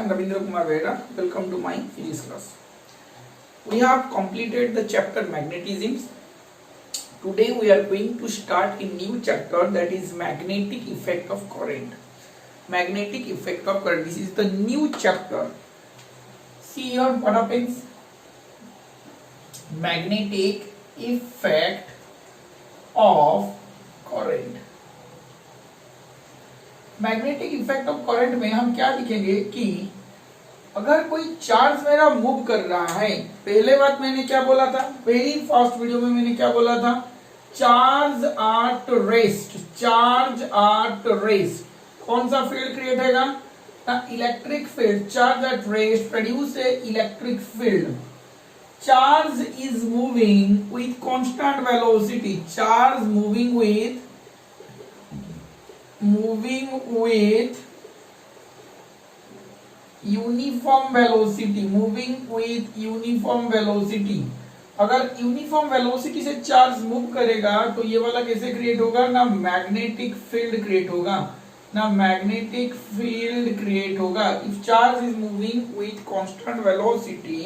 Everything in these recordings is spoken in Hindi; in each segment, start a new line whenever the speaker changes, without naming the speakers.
am Ravindra Kumar Vera. Welcome to my physics class. We have completed the chapter magnetism. Today we are going to start a new chapter, that is magnetic effect of current. Magnetic effect of current. This is the new chapter. See here what happens. Magnetic effect of current. Magnetic effect of current में हम क्या लिखेंगे कि अगर कोई चार्ज मेरा मूव कर रहा है, पहले बात मैंने क्या बोला था, वेरी फर्स्ट वीडियो में मैंने क्या बोला था, charge at rest, charge at rest कौन सा फील्ड क्रिएट होगा, electric field. Charge at rest produce a electric field. Charge is moving with constant velocity, charge moving with uniform velocity, अगर यूनिफॉर्म वेलोसिटी से चार्ज मूव करेगा तो ये वाला कैसे क्रिएट होगा, ना मैग्नेटिक फील्ड क्रिएट होगा, ना मैग्नेटिक फील्ड क्रिएट होगा. If charge is moving with constant velocity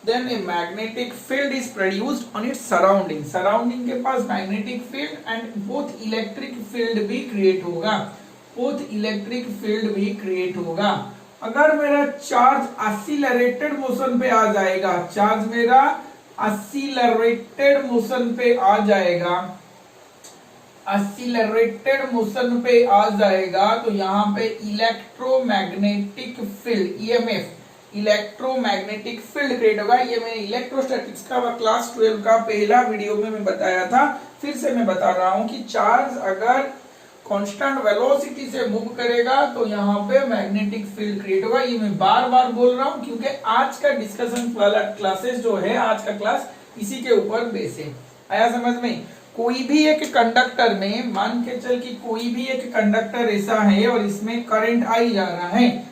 then a magnetic field is produced on its surrounding के पास magnetic field and both electric field भी create होगा. अगर मेरा चार्ज accelerated motion पे आ जाएगा, चार्ज मेरा accelerated motion पे आ जाएगा, तो यहाँ पे electromagnetic field EMF, electromagnetic field create होगा. ये मैंने इलेक्ट्रोस्टैटिक्स का क्लास 12 का पहला वीडियो में मैं बताया था. फिर से मैं बता रहा हूं कि चार्ज अगर कांस्टेंट वेलोसिटी से मूव करेगा तो यहाँ पे मैग्नेटिक फील्ड क्रिएट होगा. ये मैं बार बार बोल रहा हूं क्योंकि आज का डिस्कशन वाला क्लासेस जो है, आज का क्लास इसी के ऊपर बेस है. आया समझ में. कोई भी एक कंडक्टर में मान के चल कि कोई भी एक कंडक्टर ऐसा है और इसमें करंट आई जा रहा है,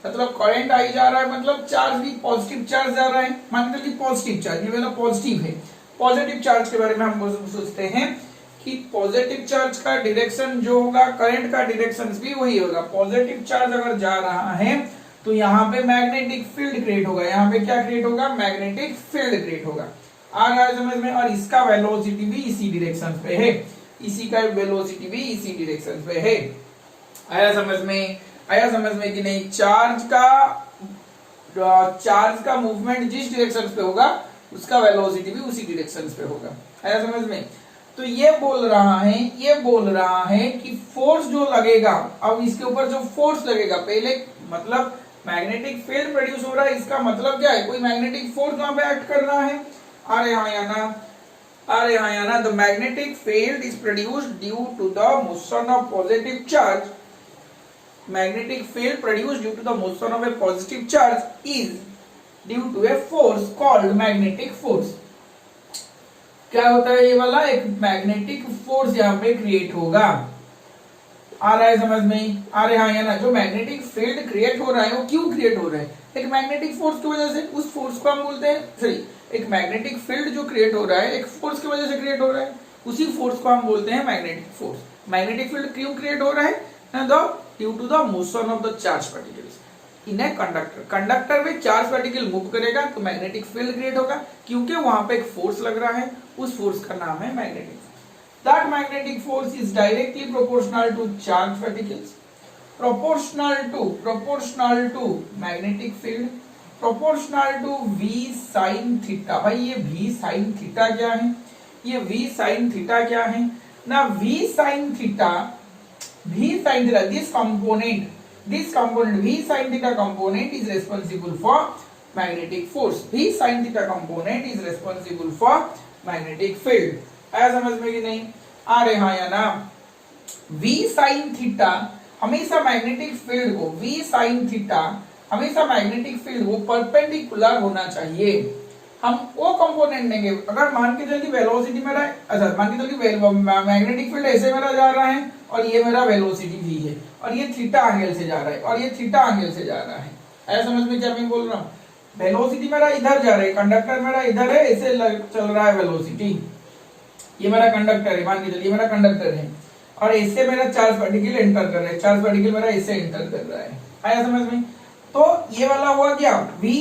मतलब करंट आई जा रहा है, मतलब चार्ज भी पॉजिटिव चार्ज जा रहा है. मान लीजिए पॉजिटिव चार्ज, ये वाला पॉजिटिव है. पॉजिटिव चार्ज के बारे में हम सोचते हैं कि पॉजिटिव चार्ज का डायरेक्शन जो होगा, करंट का डायरेक्शन भी वही होगा. पॉजिटिव चार्ज अगर जा रहा है तो यहाँ पे मैग्नेटिक फील्ड क्रिएट होगा. यहाँ पे क्या क्रिएट होगा, मैग्नेटिक फील्ड क्रिएट होगा. आ रहा है समझ में. और इसका वेलोसिटी भी इसी डायरेक्शन पे है, इसी का वेलोसिटी भी इसी डायरेक्शन पे है. आया समझ में कि नहीं. चार्ज का मूवमेंट जिस डायरेक्शन पे होगा उसका वेलोसिटी भी उसी डायरेक्शन पे होगा. आया समझ में. तो ये बोल रहा है कि फोर्स जो लगेगा, अब इसके ऊपर जो फोर्स लगेगा, पहले मतलब मैग्नेटिक फील्ड प्रोड्यूस हो रहा है, इसका मतलब क्या है, कोई मैग्नेटिक फोर्स वहां पे एक्ट कर रहा है. अरे हाँ या ना. The magnetic field is produced due to the motion of positive charge. Magnetic field produced due to the motion of a positive charge is due to a force called magnetic force. क्या होता है ये वाला, एक मैग्नेटिक फोर्स यहाँ पे क्रिएट होगा. आ रहा है समझ में. अरे हाँ या ना. जो मैग्नेटिक फील्ड क्रिएट हो रहा है वो क्यों क्रिएट हो रहा है, एक मैग्नेटिक फोर्स की वजह से. उस फोर्स को हम बोलते हैं, सॉरी, एक मैग्नेटिक फील्ड जो क्रिएट हो रहा है एक फोर्स की वजह से क्रिएट हो रहा है, उसी फोर्स को हम बोलते हैं मैग्नेटिक फोर्स. मैग्नेटिक फील्ड क्यों क्रिएट हो रहा है, due to the motion of the charge particles in a conductor. Conductor में चार्ज पार्टिकल मूव करेगा तो मैग्नेटिक फील्ड क्रिएट होगा, क्योंकि वहां पे एक फोर्स लग रहा है. उस फोर्स का नाम है magnetic force. That magnetic force is directly proportional to charge particles, proportional to magnetic field, proportional to v sin theta. भाई ये v sin थीटा क्या है, ये v sin थीटा क्या है ना. v sin theta, this component v sin theta component is responsible for magnetic force. v sin theta component is responsible for magnetic field. आया समझ में कि नहीं. आ रहे हाँ या ना. v sin theta हमेशा मैग्नेटिक फील्ड को, v sin theta हमेशा मैग्नेटिक फील्ड को परपेंडिकुलर होना चाहिए. हम वो कंपोनेंट लेंगे. अगर मान के चलिए वेलोसिटी मेरा, अच्छा मान के चलिए मैग्नेटिक फील्ड ऐसे मेरा जा रहा है और ये मेरा वेलोसिटी v है और ये थीटा एंगल से जा रहा है और ये थीटा एंगल से जा रहा है. ऐसा समझ में क्या मैं बोल रहा हूँ. वेलोसिटी मेरा इधर जा रहा है, कंडक्टर मेरा इधर है, ऐसे चल रहा है वेलोसिटी. ये मेरा कंडक्टर है, मान के चलिए मेरा कंडक्टर है और ऐसे मेरा चार्ज पार्टिकल एंटर कर रहा है, चार्ज पार्टिकल मेरा ऐसे एंटर कर रहा है। आया समझ में? तो ये वाला हुआ क्या v,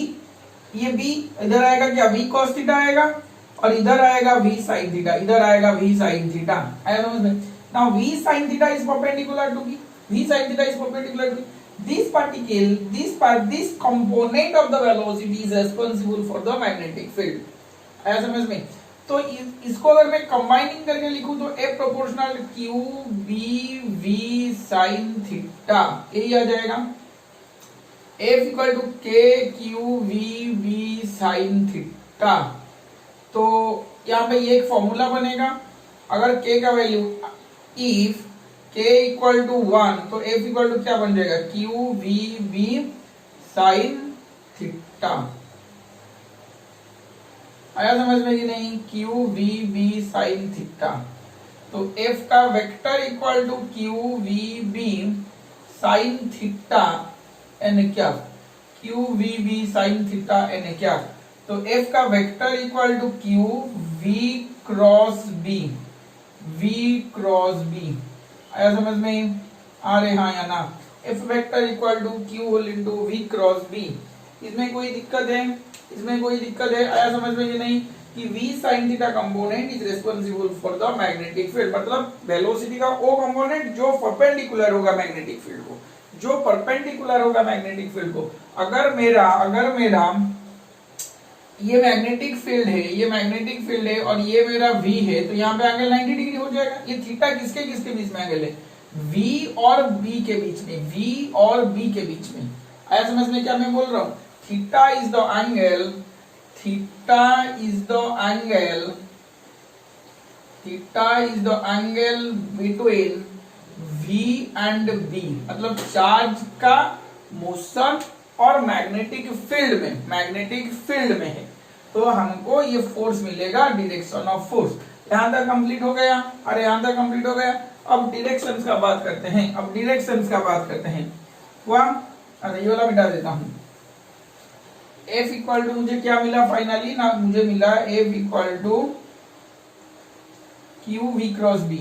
ये v इधर आएगा क्या v cos थीटा आएगा, और इधर आएगा v sin थीटा, इधर आएगा v sin थीटा। आया समझ में? Now v sin theta is perpendicular to v sin theta is perpendicular to this particle, this component of the velocity is responsible for the magnetic field। आया समझ में? तो इसको अगर मैं कंबाइनिंग करके लिखूं तो F proportional Q B V sin theta, यही आ जाएगा। F equal to K Q V B sin theta. तो यहाँ पे ये एक फॉर्मूला बनेगा, अगर K का value if K equal to 1 तो F इक्वल टू क्या बन जाएगा Q V B sin theta. आया समझ में कि नहीं? Q V B sin theta. तो F का vector equal to Q V B sin theta n क्या, Q V B sin theta n क्या। तो F का vector equal to Q V cross B, V cross B। आया समझ में? आ रहे हाँ या ना? F vector equal to Q whole into V cross B। इसमें कोई दिक्कत है? इसमें कोई दिक्कत है? आया समझ में कि नहीं? कि V sin theta component is responsible for the magnetic field, मतलब वेलोसिटी का वो कंपोनेंट जो परपेंडिकुलर होगा मैग्नेटिक फील्ड को, जो परपेंडिकुलर होगा मैग्नेटिक फील्ड को। अगर मेरा ये मैग्नेटिक फील्ड है, ये मैग्नेटिक फील्ड है और ये मेरा V है, तो यहाँ पे एंगल 90 डिग्री हो जाएगा। ये थीटा किसके किसके बीच में एंगल है? V और B के बीच में, V और B के बीच में। आया समझ में क्या मैं बोल रहा हूँ? Theta is the angle, theta is the angle, theta is the angle between V and B, मतलब चार्ज का मोशन और मैग्नेटिक फील्ड में, मैग्नेटिक फील्ड में है। तो हमको ये फोर्स मिलेगा, डायरेक्शन ऑफ फोर्स। यहां तक कंप्लीट हो गया? अरे यहां तक कंप्लीट हो गया। अब डायरेक्शंस का बात करते हैं, अब डायरेक्शंस का बात करते हैं। हुआ? अरे ये वाला मिटा देता हूं। F इक्वल टू मुझे क्या मिला फाइनली ना, मुझे मिला F equal to Q V cross B।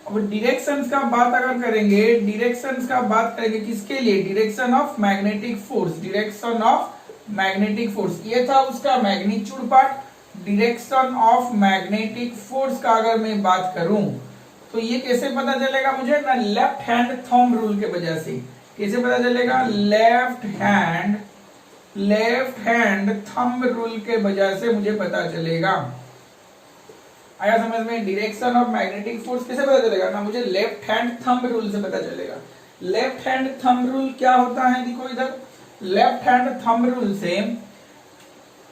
अब डायरेक्शंस का बात अगर करेंगे, डायरेक्शंस का बात करेंगे किसके लिए? Direction of magnetic force, direction of magnetic force. ये था उसका magnitude part. Direction of magnetic force का अगर मैं बात करूं तो ये कैसे पता चलेगा मुझे ना? लेफ्ट हैंड थंब रूल के वजह से। कैसे पता चलेगा? लेफ्ट हैंड थंब रूल के वजह से मुझे पता चलेगा। आया समझ में? डायरेक्शन ऑफ मैग्नेटिक फोर्स कैसे पता चलेगा ना? मुझे लेफ्ट हैंड थंब रूल से पता चलेगा। लेफ्ट हैंड थंब रूल क्या होता है? देखो इधर, लेफ्ट हैंड थंब रूल से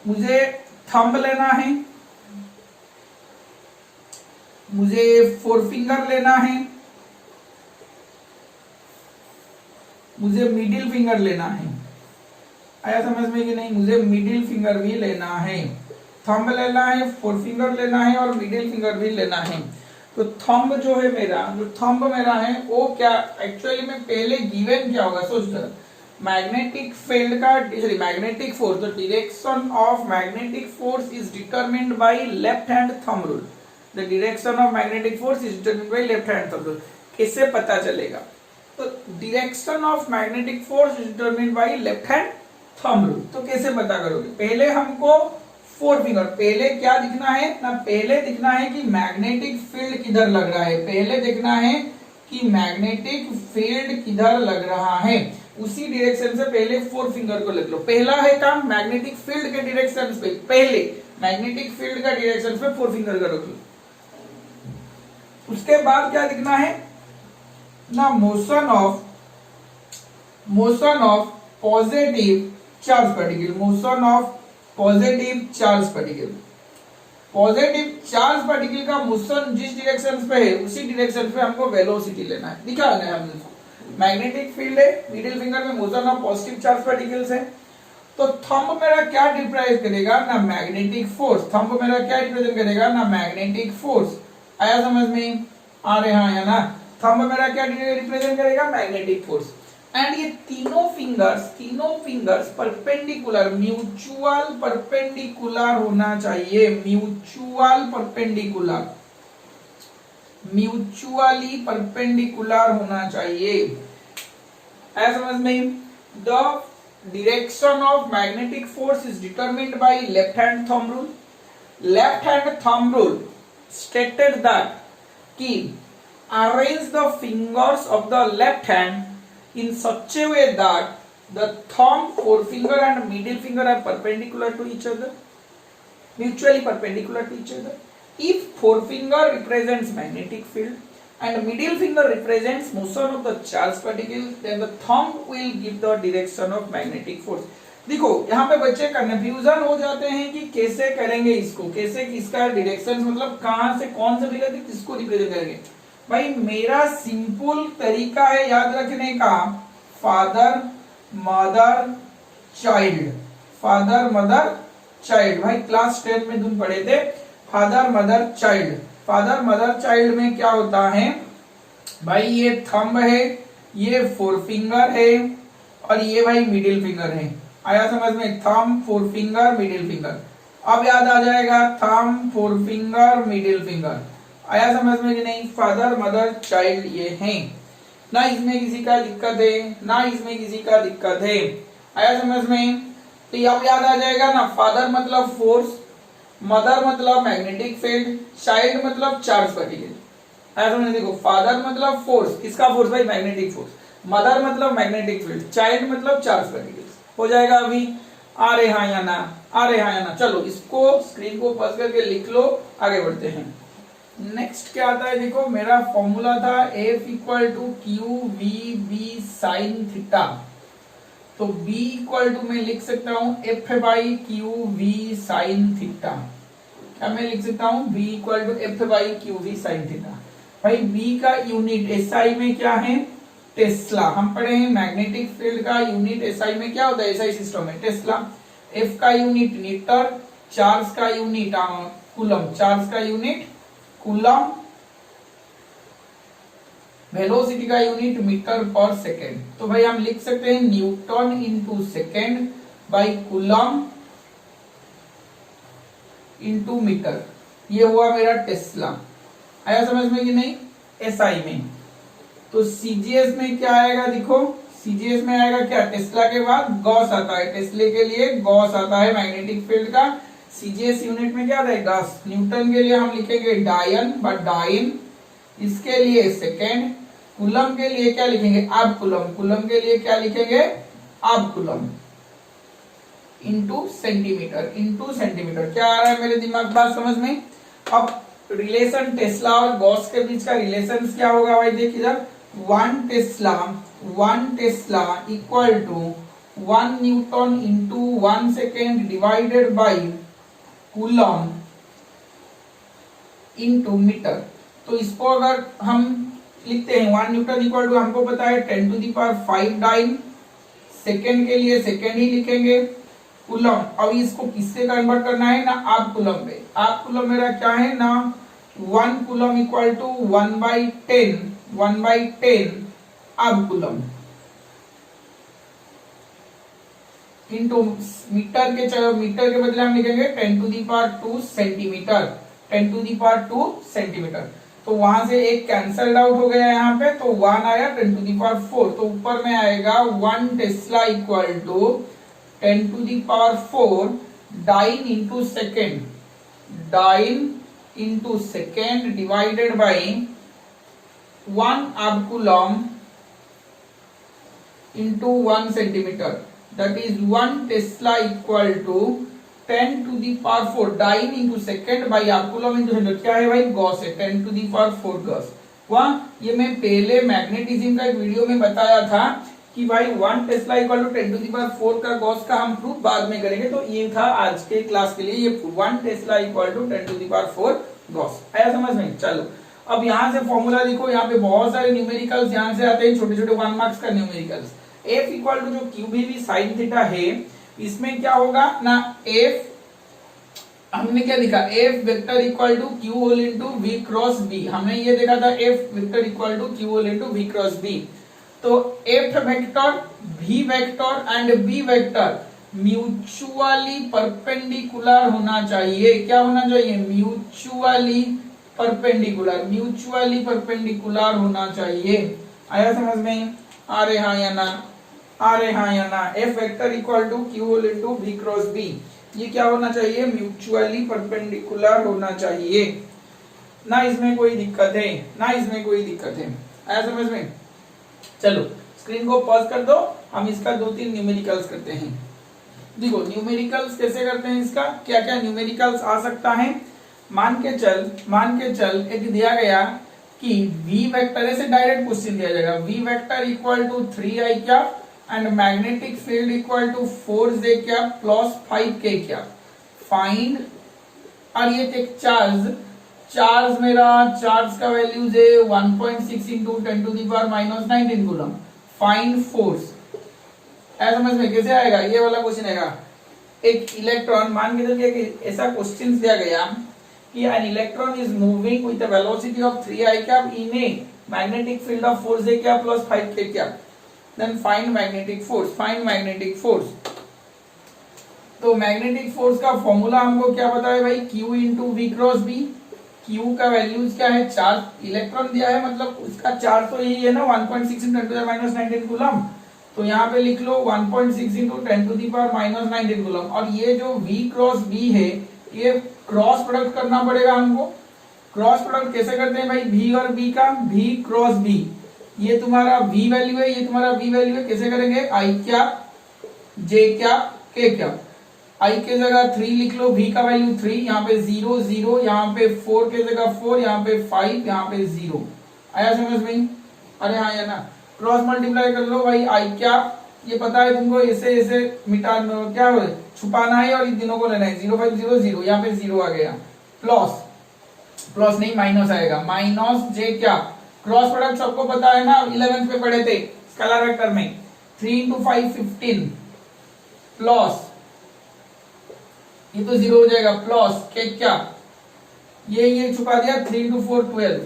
मुझे थंब लेना है, मुझे फोर फिंगर लेना है, मुझे मिडिल फिंगर लेना है। आया समझ में कि नहीं? मुझे मिडिल फिंगर भी लेना है, थंब लेना है, फोर फिंगर लेना है और मिडिल फिंगर भी लेना है। तो थंब जो है मेरा, जो थंब मेरा है वो क्या एक्चुअली में पहले गिवन क्या होगा सोच कर, मैग्नेटिक फील्ड का sorry magnetic force, the direction of magnetic force is determined by left hand thumb rule. The direction of magnetic force is determined by left hand thumb rule. कैसे पता चलेगा? तो direction of magnetic force is determined by left hand thumb rule. तो कैसे पता करोगे? पहले हमको फोर फिंगर, पहले क्या दिखना है ना? पहले दिखना है कि मैग्नेटिक फील्ड किधर लग रहा है, पहले देखना है कि मैग्नेटिक फील्ड किधर लग रहा है। उसी डायरेक्शन से पहले फोर फिंगर को लिख लो। पहला है काम मैग्नेटिक फील्ड के डायरेक्शन पे, पहले मैग्नेटिक फील्ड का डायरेक्शन पे फोर फिंगर का रख लो। उसके बाद क्या दिखना है ना? Motion of positive charge particle, motion of positive charge particle. Positive charge particle का मोशन जिस डायरेक्शन पे है उसी डायरेक्शन पे हमको वेलोसिटी लेना है। दिखा है हमने, मैग्नेटिक फील्ड है, मिडिल फिंगर में motion of positive charge particles है। तो थंब मेरा क्या रिप्रेजेंट करेगा ना? Magnetic force. थंब मेरा क्या रिप्रेजेंट करेगा ना? Magnetic force. आया समझ में? आ रहे हैं या ना? थंब मेरा क्या रिप्रेजेंट करेगा? Magnetic force. एंड ये तीनों फिंगर्स परपेंडिकुलर, म्यूचुअल परपेंडिकुलर होना चाहिए, म्यूचुअल परपेंडिकुलर। म्यूचुअली परपेंडिकुलर होना चाहिए। ऐसा समझ में? The direction of magnetic force is determined by left hand thumb rule. Left hand thumb rule stated that कि arrange the fingers of the left hand in such a way that the thumb, forefinger and middle finger are perpendicular to each other, mutually perpendicular to each other. If forefinger represents magnetic field and middle finger represents motion of the charged particle, then the thumb will give the direction of magnetic force. देखो यहाँ पे बच्चे कंफ्यूजन हो जाते हैं कि कैसे करेंगे इसको, कैसे इसका डायरेक्शन मतलब कहां से कौन सा फिगर किसको रिप्रेजेंट करेंगे। भाई मेरा सिंपल तरीका है याद रखने का, father mother child, father mother child. भाई क्लास 10 में तुम पढ़े थे father mother child. Father mother child में क्या होता है भाई, ये थंब है, ये फोर फिंगर है और ये भाई मिडिल फिंगर है। आया समझ में? Thumb four finger middle finger. अब याद आ जाएगा thumb four finger middle finger. आया समझ में कि नहीं? फादर मदर चाइल्ड ये हैं, ना इसमें किसी का दिक्कत है ना इसमें किसी का दिक्कत है। आया समझ में? तो अब याद आ जाएगा ना, फादर मतलब फोर्स, मदर मतलब मैग्नेटिक फील्ड, चाइल्ड मतलब चार्ज पार्टिकल। ऐसा मैंने देखो, फादर मतलब फोर्स, किसका फोर्स भाई? Magnetic force. मदर मतलब मैग्नेटिक फील्ड, चाइल्ड मतलब चार्ज पार्टिकल। हो जाएगा अभी? आ रहे हाँ या ना? आ रहे हाँ या ना? चलो इसको स्क्रीन को पॉज करके लिख लो, आगे बढ़ते हैं। नेक्स्ट क्या आता है देखो, मेरा फॉर्मूला था F equal to Q V B sine theta. तो B इक्वल टू मैं लिख सकता हूं F by Q V sine theta. क्या मैं लिख सकता हूं? B equal to F by Q V sine theta. भाई B का यूनिट SI में क्या है? टेस्ला। हम पढ़े हैं मैग्नेटिक फील्ड का यूनिट SI में क्या होता है? SI सिस्टम में टेस्ला। F का यूनिट मीटर, चार्ज का यूनिट कूलम, चार्ज का यूनिट कूलम, वेलोसिटी का यूनिट मीटर पर सेकेंड। तो भाई हम लिख सकते हैं newton into second by coulomb into metre. ये हुआ मेरा टेस्ला। आया समझ में कि नहीं? एसआई में। तो सीजीएस में क्या आएगा देखो, सीजीएस में आएगा क्या? टेस्ला के बाद गॉस आता है, टेस्ले के लिए गॉस आता है मैग्नेटिक फील्ड का। सीजीएस यूनिट में क्या आता है? गॉस। न्यूटन के लिए हम लिखेंगे डायन बट डाइन, इसके लिए सेकेंड। कूलम के लिए क्या लिखेंगे? अब कूलम। कूलम के लिए क्या लिखेंगे? अब coulomb into centimetre, into centimetre. क्या आ रहा है मेरे दिमाग बात समझ में? अब रिलेशन टेस्ला और गॉस के बीच का रिलेशन क्या होगा भाई? देख इधर, one tesla equal to 1 newton into 1 second divided by coulomb into metre. तो इसको अगर हम लिखते हैं 1 न्यूटन इक्वल टू, हमको पता है 10 to the power 5 dyne, second के लिए सेकेंड ही लिखेंगे, कूलम। अब इसको किससे कन्वर्ट करना है ना? आप कूलम पे। आप कूलम मेरा क्या है ना? 1 कूलम इक्वल टू 1/10 अब कूलम इंटू मीटर के बदले हम लिखेंगे 10 to the power 2 centimetre, 10 to the power 2 centimetre. तो वहां से एक कैंसल्ड आउट हो गया यहाँ पे, तो 1 आया 10 टू दी पावर 4। तो ऊपर में आएगा 1 tesla equal to 10 to the power 4 dyne into second, dyne into second divided by 1 अब coulomb into 1 centimetre. That is 1 Tesla equal to 10 to the power 4 dyne into second by आप कूलम इंटू सेंटीमीटर। क्या है भाई? गॉस है, 10 to the power 4 गॉस। वहाँ ये मैं पहले मैग्नेटिज्म का एक वीडियो में बताया था कि भाई 1 tesla equal to 10 to the power 4 का गॉस का हम प्रूफ बाद में करेंगे। तो ये था आज के क्लास के लिए, ये 1 tesla equal to 10 to the power 4 gauss. आया समझ में? चलो अब यहाँ से फॉर्मूला देखो, यहाँ पे बहुत सारे न्यूमेरिकल्स यहाँ से आते हैं, छोटे छोटे 1 मार्क्स का न्यूमेरिकल्स। F इक्वल टू जो क्यू भी साइन थीटा है, इसमें क्या होगा ना? F हमने क्या देखा? F vector equal to Q whole into V cross B. हमने ये देखा था F vector equal to Q whole into V cross B. तो F vector, V vector and B vector mutually perpendicular होना चाहिए। क्या होना चाहिए? म्यूचुअली परपेंडिकुलर, म्यूचुअली परपेंडिकुलर होना चाहिए। आया समझ में? आ रहे हाँ या ना? आ रहे हाँ या ना? F vector equal to Q whole into B cross B, ये क्या होना चाहिए? म्यूचुअली परपेंडिकुलर होना चाहिए। ना इसमें कोई दिक्कत है, ना इसमें कोई दिक्कत है। आया समझ में? चलो स्क्रीन को पॉज कर दो, हम इसका 2-3 न्यूमेरिकल्स करते हैं। देखो न्यूमेरिकल्स कैसे करते हैं इसका, क्या क्या न्यूमेरिकल्स आ सकता है। मान के चल एक दिया गया कि v वेक्टर, ऐसे डायरेक्ट क्वेश्चन दिया जाएगा, v vector equal to 3i cap and magnetic field equal to 4j cap plus 5k cap, find. और ये एक चार्ज मेरा चार्ज का वैल्यूज है 1.6 into 10 to the power minus 19 coulomb, find force. ऐसा समझ में कैसे आएगा? ये वाला क्वेश्चन आएगा, एक इलेक्ट्रॉन, मान के चलिए कि ऐसा क्वेश्चन दिया गया कि an electron is moving with a velocity of 3i cap in a magnetic field of 4j cap plus 5k cap, then find magnetic force, find magnetic force। तो मैग्नेटिक फोर्स का फॉर्मूला हमको क्या पता है भाई? Q into V cross B. Q का वैल्यूज क्या है? चार्ज, इलेक्ट्रॉन दिया है मतलब उसका चार्ज तो यही है ना, 1.6 into 10 to the minus 19 coulomb. तो यहाँ पे लिख लो 1.6 into 10 to the power minus 19 coulomb. और ये जो V क्रॉस B है, ये क्रॉस प्रोडक्ट करना पड़ेगा हमको। क्रॉस प्रोडक्ट कैसे करते हैं भाई? V और B का, V क्रॉस B, ये तुम्हारा V वैल्यू है, ये तुम्हारा V वैल्यू है। कैसे करेंगे? I cap, J cap, K cap. I के जगह 3 लिख लो, V का वैल्यू 3, यहाँ पे 0 0, यहाँ पे 4 के जगह 4, यहाँ पे 5, यहाँ पे 0। आया समझ में? अरे हाँ या ना? क्रॉस मल्टीप्लाई कर लो भाई, I कैप, ये पता है तुमको, ऐसे ऐसे मिटा क्या हो छुपाना है और इन दिनों को लेना है। 0 5 0 0, यहाँ पे 0 आ गया, प्लस नहीं माइनस आएगा, माइनस j क्या, क्रॉस प्रोडक्ट सबको पता है ना, 11th पे पढ़े थे स्केलर वेक्टर में। 3 इंटू 5 15, प्लस ये तो 0 हो जाएगा, प्लस के क्या, ये छुपा दिया, 3 इंटू 4 12।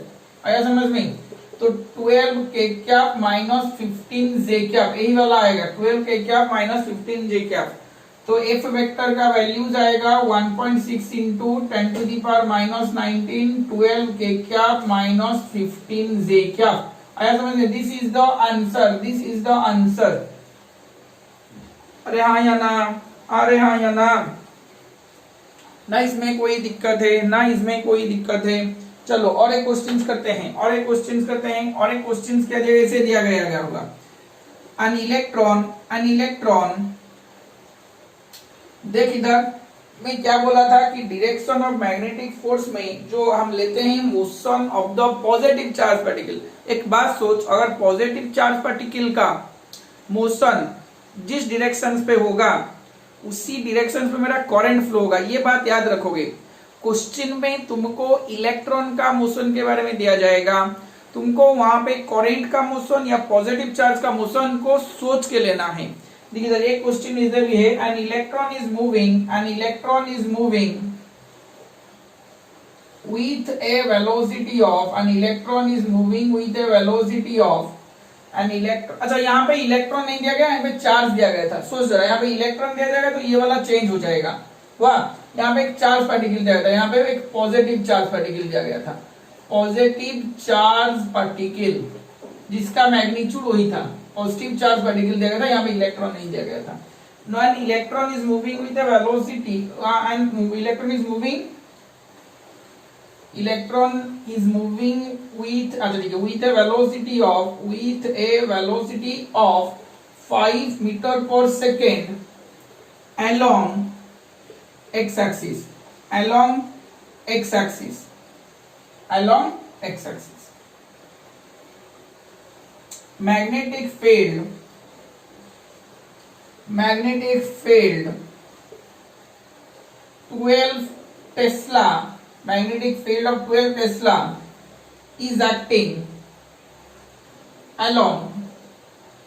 आया समझ में? तो 12 k cap minus 15 J cap, यही वाला आएगा, 12 k cap minus 15 J cap. तो एफ वेक्टर का वैल्यूज आएगा 1.6 into 10 to the power minus 19, 12 k cap minus 15 J cap. आया समझ में? This is the answer, this is the answer. अरे हाँ या ना? अरे हाँ या ना? ना इसमें कोई दिक्कत है, ना इसमें कोई दिक्कत है। चलो और एक क्वेश्चंस करते हैं, और एक क्वेश्चंस क्या जगह से दिया गया होगा। an electron, देख इधर मैं क्या बोला था कि डायरेक्शन ऑफ मैग्नेटिक फोर्स में जो हम लेते हैं motion of the positive charge particle. एक बात सोच, अगर पॉजिटिव चार्ज पार्टिकल का मोशन जिस डायरेक्शन पे होगा उसी डायरेक्शन पे मेरा करंट फ्लो होगा, ये बात याद रखोगे। क्वेश्चन में तुमको इलेक्ट्रॉन का मोशन के बारे में दिया जाएगा, तुमको वहां पे करंट का मोशन या पॉजिटिव चार्ज का मोशन को सोच के लेना है। देखिए इधर एक क्वेश्चन इधर भी है, N electron is moving with a velocity of an electron। अच्छा यहाँ पे इलेक्ट्रॉन नहीं दिया गया, यहाँ पे चार्ज दिया गया था। सोच रहा है यहाँ पे इलेक्ट्रॉन दिया जाएगा तो ये वाला चेंज हो जाएगा। वाह, यहाँ पे एक चार्ज पार्टिकल दिया गया था, यहाँ पे एक पॉजिटिव चार्ज पार्टिकल दिया गया था, पॉजिटिव चार्ज पार्टिकल जिसका मैग्नीट्यूड वही था, पॉजिटिव चार्ज पार्टिकल दिया गया था, यहाँ पे इलेक्ट्रॉन नहीं दिया गया था। No an electron is moving with a velocity and electron is moving with a velocity of 5 meter per second along x axis, magnetic field 12 Tesla, magnetic field of 12 Tesla is acting along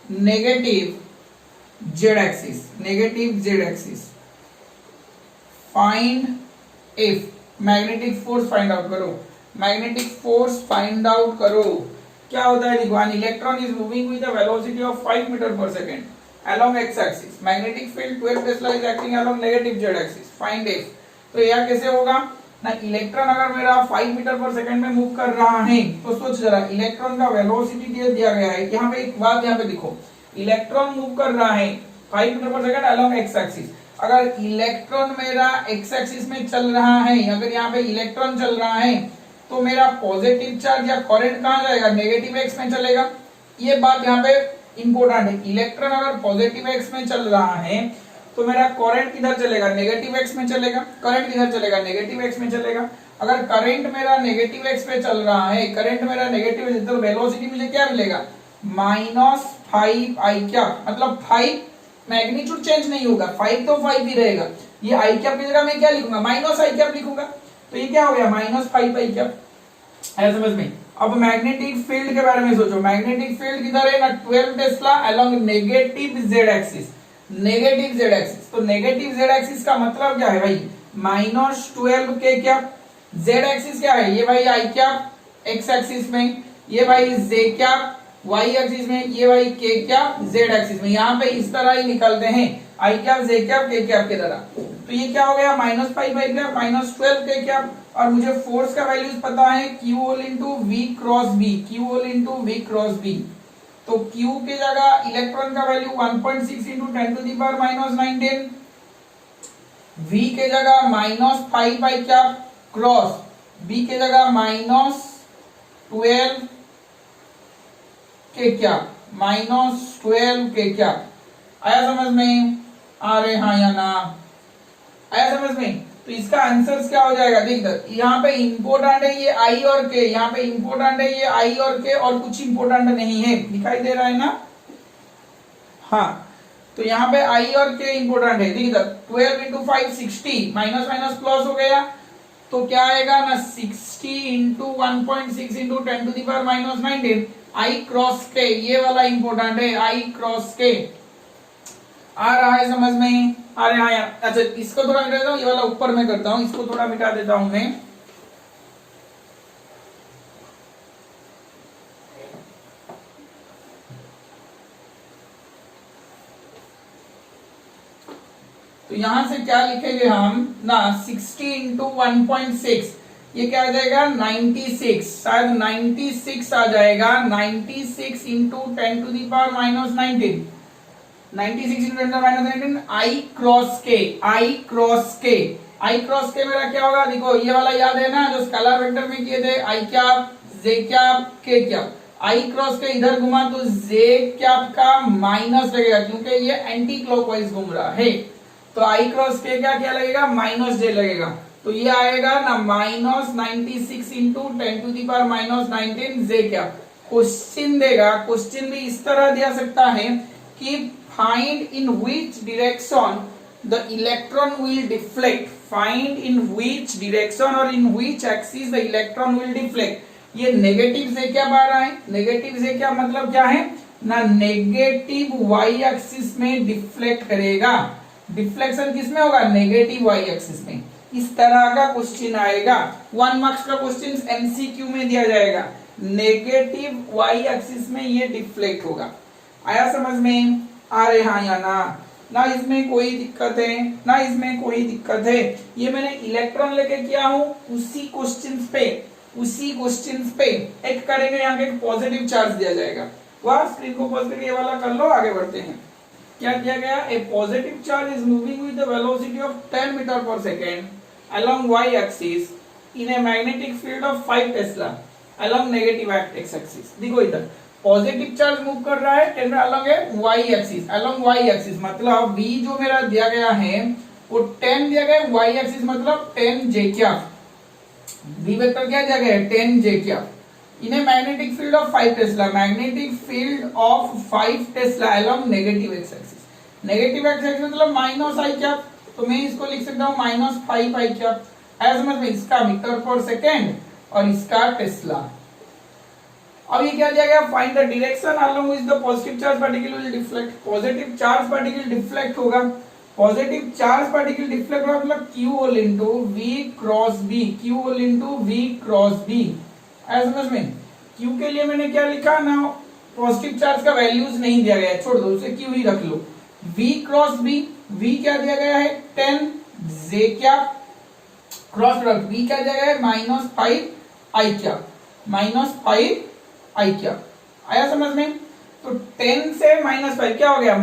negative z axis। find f, magnetic force find out करो। क्या होता है? देखो, an electron is moving with a velocity of 5 meter per second along x axis, magnetic field 12 Tesla is acting along negative z axis, find f। तो यह कैसे होगा? ना इलेक्ट्रॉन अगर मेरा 5 मीटर पर सेकंड में मूव कर रहा है तो सोच जरा इलेक्ट्रॉन का वेलोसिटी दिया गया है। यहाँ पे एक बात यहाँ पे देखो, इलेक्ट्रॉन मूव कर रहा है 5 मीटर पर सेकंड अलोंग एक्स एक्सिस। अगर इलेक्ट्रॉन मेरा एक्स एक्सिस में चल रहा है, अगर यहाँ पे इलेक्ट्रॉन चल रहा है तो मेरा पॉजिटिव चार्ज या करंट कहाँ जाएगा, नेगेटिव एक्स में चलेगा। ये बात यहाँ पे इंपॉर्टेंट है। इलेक्ट्रॉन अगर पॉजिटिव एक्स में चल रहा है तो मेरा करंट किधर चलेगा, नेगेटिव एक्स में चलेगा। करंट किधर चलेगा, नेगेटिव एक्स में चलेगा। अगर करंट मेरा नेगेटिव एक्स पे चल रहा है, करंट मेरा नेगेटिव एक्स, तो वेलोसिटी मुझे क्या मिलेगा, -5 क्या, मतलब 5 मैग्नीट्यूड चेंज नहीं होगा, 5 तो 5 ही रहेगा। ये आई कैप की जगह मैं क्या लिखूंगा, -i कैप लिखूंगा। तो ये क्या हो गया, -5 कैप। है समझ में। अब मैग्नेटिक फील्ड के बारे में सोचो। मैग्नेटिक फील्ड किधर है ना, 12 Tesla along negative Z axis. Negative Z axis, तो नेगेटिव जेड एक्सिस का मतलब क्या है भाई, -12 के क्या, जेड एक्सिस क्या है, ये भाई आई क्या एक्स एक्सिस में, ये भाई जे क्या वाई एक्सिस में, ये भाई के क्या जेड एक्सिस में। यहाँ पे इस तरह ही निकलते हैं, आई क्या जे क्या के क्या की तरह। तो ये क्या हो गया, -5 क्या, -12 के क्या। और मुझे फोर्स का वैल्यूज पता है, Q whole into V cross B, Q whole into V cross B। तो Q के जगह इलेक्ट्रॉन का वैल्यू 1.6 इंटू 10⁻⁹, V के जगह -5 क्या क्रॉस B के जगह -12 के क्या, -12 के क्या। आया समझ में, आ रहे हाँ या ना, आया समझ में। तो इसका आंसर क्या हो जाएगा, देख यहाँ पे इंपोर्टेंट है ये आई और के, यहाँ पे इंपोर्टेंट है ये आई और के, और कुछ इंपोर्टेंट नहीं है, दिखाई दे रहा है ना। हाँ, तो यहाँ पे आई और के इंपोर्टेंट है। देखिए 12 इंटू 5 60, माइनस माइनस प्लस हो गया, तो क्या आएगा ना 60 इंटू 1.6 इंटू 10⁻⁹, आई क्रॉस के, ये वाला इंपोर्टेंट है, आई क्रॉस के। आ रहा है समझ में, आ रहा है। अच्छा इसको थोड़ा मिटा देता हूँ, ये वाला ऊपर में करता हूँ, इसको थोड़ा मिटा देता हूँ मैं। तो यहां से क्या लिखेंगे हम ना, 60 इंटू 1.6, ये क्या आ जाएगा 96, शायद 96 आ जाएगा। 96 इंटू 10⁻⁻⁹, 96 इंटू 10⁻⁻⁹, आई क्रॉस के, आई क्रॉस के, आई क्रॉस के मेरा क्या होगा, देखो ये वाला याद है ना जो स्केलर वेक्टर में किए थे, आई क्या जे क्या के क्या। आई क्रॉस के इधर घुमा तो जे क्या का माइनस लगेगा, क्योंकि ये एंटी क्लॉकवाइज घूम रहा है। तो आई क्रॉस के क्या क्या लगेगा, -j लगेगा। तो ये आएगा ना -96 इंटू 10⁻⁻⁹ जे क्या। क्वेश्चन देगा, क्वेश्चन भी इस तरह दिया सकता है कि find in which direction the electron will deflect, find in which direction और in which axis the electron will deflect. ये नेगेटिव से क्या आ रहा है, नेगेटिव से क्या मतलब क्या है ना, नेगेटिव वाई एक्सिस में डिफ्लेक्ट करेगा। डिफ्लेक्शन किसमें होगा, नेगेटिव वाई एक्सिस में। इस तरह का क्वेश्चन आएगा, 1 मार्क्स का क्वेश्चन एमसीक्यू में दिया जाएगा, नेगेटिव वाई एक्सिस में ये डिफ्लेक्ट होगा। आया समझ में, आ रहे हाँ या ना, ना इसमें कोई दिक्कत है, ना इसमें कोई दिक्कत है। ये मैंने इलेक्ट्रॉन लेके किया हूं, उसी क्वेश्चन पे, उसी क्वेश्चन पे एक करेंगे, यहाँ एक पॉजिटिव चार्ज दिया जाएगा। वह स्क्रीन को पॉज करके ये वाला कर लो, आगे बढ़ते हैं। क्या किया गया, a positive charge is moving with the velocity of 10 metre per second along y axis in a magnetic field of 5 tesla along negative x axis। देखो इधर पॉजिटिव चार्ज मूव कर रहा है 10 along y axis, along y axis मतलब v जो मेरा दिया गया है वो 10 दिया गया है, y axis मतलब 10 j क्या, v वेक्टर क्या दिया गया है 10 j क्या, in a magnetic field of 5 Tesla, magnetic field of 5 tesla along negative x axis। Negative x axis मतलब -i क्या, तो मैं इसको लिख सकता हूँ -5i क्या। ऐसा समझ में, इसका मीटर पर सेकेंड और इसका टेस्ला। अब ये क्या दिया गया, find the direction along which the positive charge particle will deflect. Positive charge particle deflect होगा, पॉजिटिव चार्ज पार्टिकल डिफ्लेक्ट होगा मतलब Q whole into V cross B, Q whole into V cross B। ऐसा समझ में, Q के लिए मैंने क्या लिखा ना, पॉजिटिव चार्ज का वैल्यूज नहीं दिया गया है, छोड़ दो उसे, Q ही रख लो। V क्रॉस B, V क्या दिया गया है 10, J क्या क्रॉस प्रोडक्ट v क्या जगह है -5i क्या, -5i क्या। आया समझ में? तो 10 से -5 क्या हो गया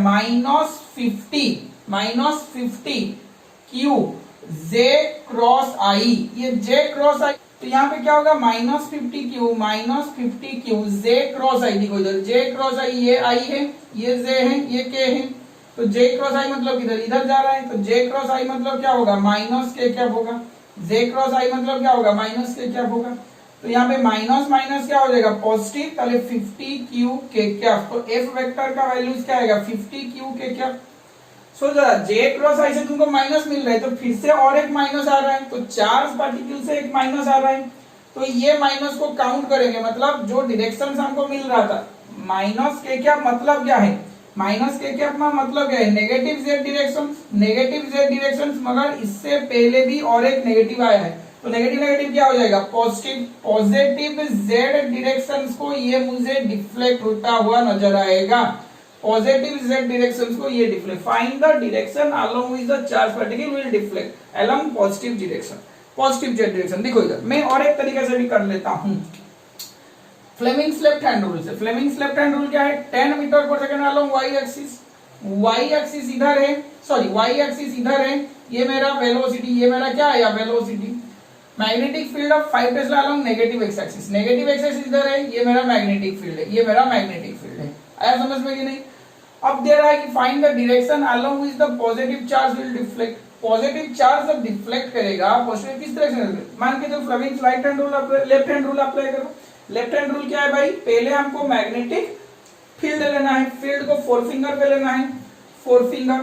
-50 क्यू जे क्रॉस आई, ये जे क्रॉस आई, तो यहाँ पे क्या होगा -50 क्यू जे क्रॉस आई। देखो इधर जे क्रॉस आई, ये आई है, ये जे है, ये के है, तो जे क्रॉस आई मतलब किधर इधर जा रहा है, तो जे क्रॉस आई मतलब क्या होगा माइनस के क्या होगा, जे क्रॉस आई मतलब क्या होगा माइनस के क्या होगा, तो यहाँ पे माइनस माइनस क्या हो जाएगा पॉजिटिव, ताले 50 क्यू के क्या, तो एफ वेक्टर का वैल्यू क्या आएगा 50 क्यू के क्या। सो जरा जे क्रॉस आई से तुमको माइनस मिल रहा है, तो फिर से और एक माइनस आ रहा है, तो चार्ज पार्टिकल से एक माइनस आ रहा है, तो ये माइनस को काउंट करेंगे, मतलब जो डायरेक्शन हमको मिल रहा था माइनस के क्या मतलब क्या है, माइनस के क्या मतलब क्या है नेगेटिव जेड डायरेक्शन, मगर इससे पहले भी और एक नेगेटिव आया है, तो नेगेटिव नेगेटिव क्या हो जाएगा पॉजिटिव जेड डायरेक्शन को ये मुझे डिफ्लेक्ट होता हुआ नजर आएगा, पॉजिटिव जेड डायरेक्शन को ये deflect, find the direction along with the charge particle will deflect along positive direction, positive Z direction. देखो इधर मैं और एक तरीके से भी कर लेता हूं, फ्लेमिंग्स लेफ्ट हैंड रूल से। फ्लेमिंग्स लेफ्ट हैंड रूल क्या है 10 मीटर पर सेकंड अलोंग वाई एक्सिस इधर है, सॉरी वाई एक्सिस इधर है, ये मेरा वेलोसिटी, ये मेरा क्या है velocity, magnetic field of 5 Tesla along negative x axis इधर है, ये मेरा मैग्नेटिक फील्ड है, ये मेरा मैग्नेटिक फील्ड है। आया समझ में कि नहीं? अब दे रहा है कि find the direction along with the positive charge will deflect, positive charge जब डिफ्लेक्ट करेगा पॉजिटिव किस तरह से, मान के चलो Fleming's right hand rule left hand rule apply करो। लेफ्ट हैंड रूल क्या है भाई, पहले हमको मैग्नेटिक फील्ड लेना है, फील्ड को 4 फिंगर पे लेना है, 4 फिंगर।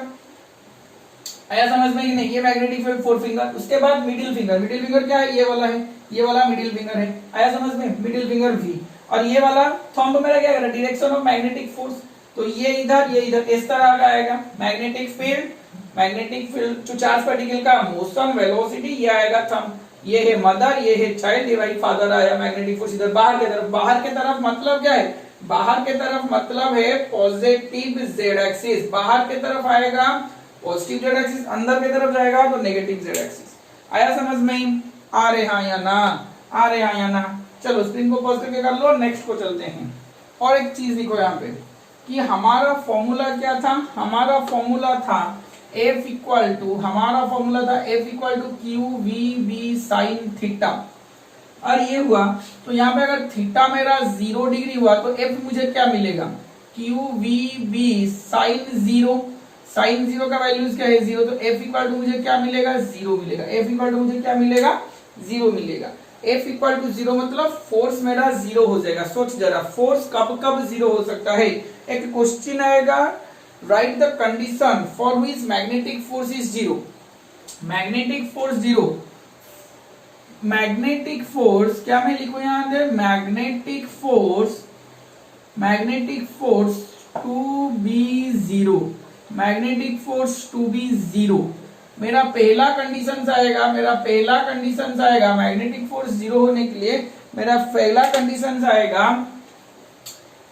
आया समझ में कि नहीं? ये मैग्नेटिक फील्ड 4 फिंगर, उसके बाद मिडिल फिंगर क्या है, ये वाला है, ये वाला मिडिल फिंगर है। आया समझ में? मिडिल फिंगर वी, और ये वाला थंब मेरा क्या है डायरेक्शन ऑफ मैग्नेटिक फोर्स, तो ये इधर इस तरह का आएगा मैग्नेटिक फील्ड जो चार्ज पार्टिकल का मोशन वेलोसिटी, ये आएगा थंब, ये है मदर, ये है चाइल्ड, ये भाई फादर आया, मैग्नेटिक फोर्स इधर बाहर के तरफ मतलब क्या है, बाहर के तरफ मतलब है पॉजिटिव जेड एक्सिस, बाहर के तरफ आएगा पॉजिटिव जेड एक्सिस, अंदर की तरफ जाएगा तो नेगेटिव जेड एक्सिस। आया समझ में? आ रहे हाँ या ना? चलो स्क्रीन को पॉज करके कर लो, नेक्स्ट को चलते हैं। और एक चीज लिखो यहाँ पे कि हमारा फॉर्मूला क्या था, हमारा फॉर्मूला था F equal to Q V B sine theta, और ये हुआ तो यहाँ पे अगर थीटा मेरा 0 डिग्री हुआ तो F मुझे क्या मिलेगा क्यू वी बी साइन 0 का वैल्यूज क्या है 0, तो F इक्वल टू मुझे क्या मिलेगा 0 मिलेगा, F इक्वल टू मुझे क्या मिलेगा 0 मिलेगा। F इक्वल टू 0 मतलब फोर्स मेरा 0 हो जाएगा। सोच जरा फोर्स कब 0 हो सकता है, एक क्वेश्चन आएगा right the condition for which magnetic force is 0, magnetic force क्या मैं लिखूं यहां अंदर, मैग्नेटिक फोर्स टू बी 0, मेरा पहला कंडीशन आएगा मैग्नेटिक फोर्स 0 होने के लिए मेरा पहला कंडीशन आएगा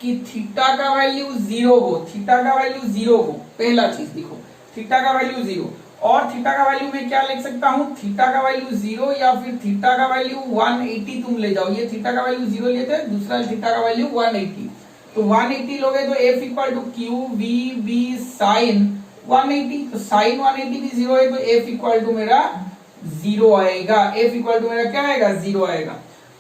कि थीटा का वैल्यू 0 हो, पहला चीज देखो थीटा का वैल्यू 0, और थीटा का वैल्यू मैं क्या लिख सकता हूं, थीटा का वैल्यू 0 या फिर थीटा का वैल्यू 180 तुम ले जाओ, ये थीटा का वैल्यू 0 लेते हैं, दूसरा थीटा का वैल्यू 180, तो 180 लोगे तो F equal to Q V B sine 180, तो साइन 180 भी 0 है, तो F इक्वल टू मेरा 0 आएगा, F इक्वल टू मेरा क्या आएगा 0 आएगा।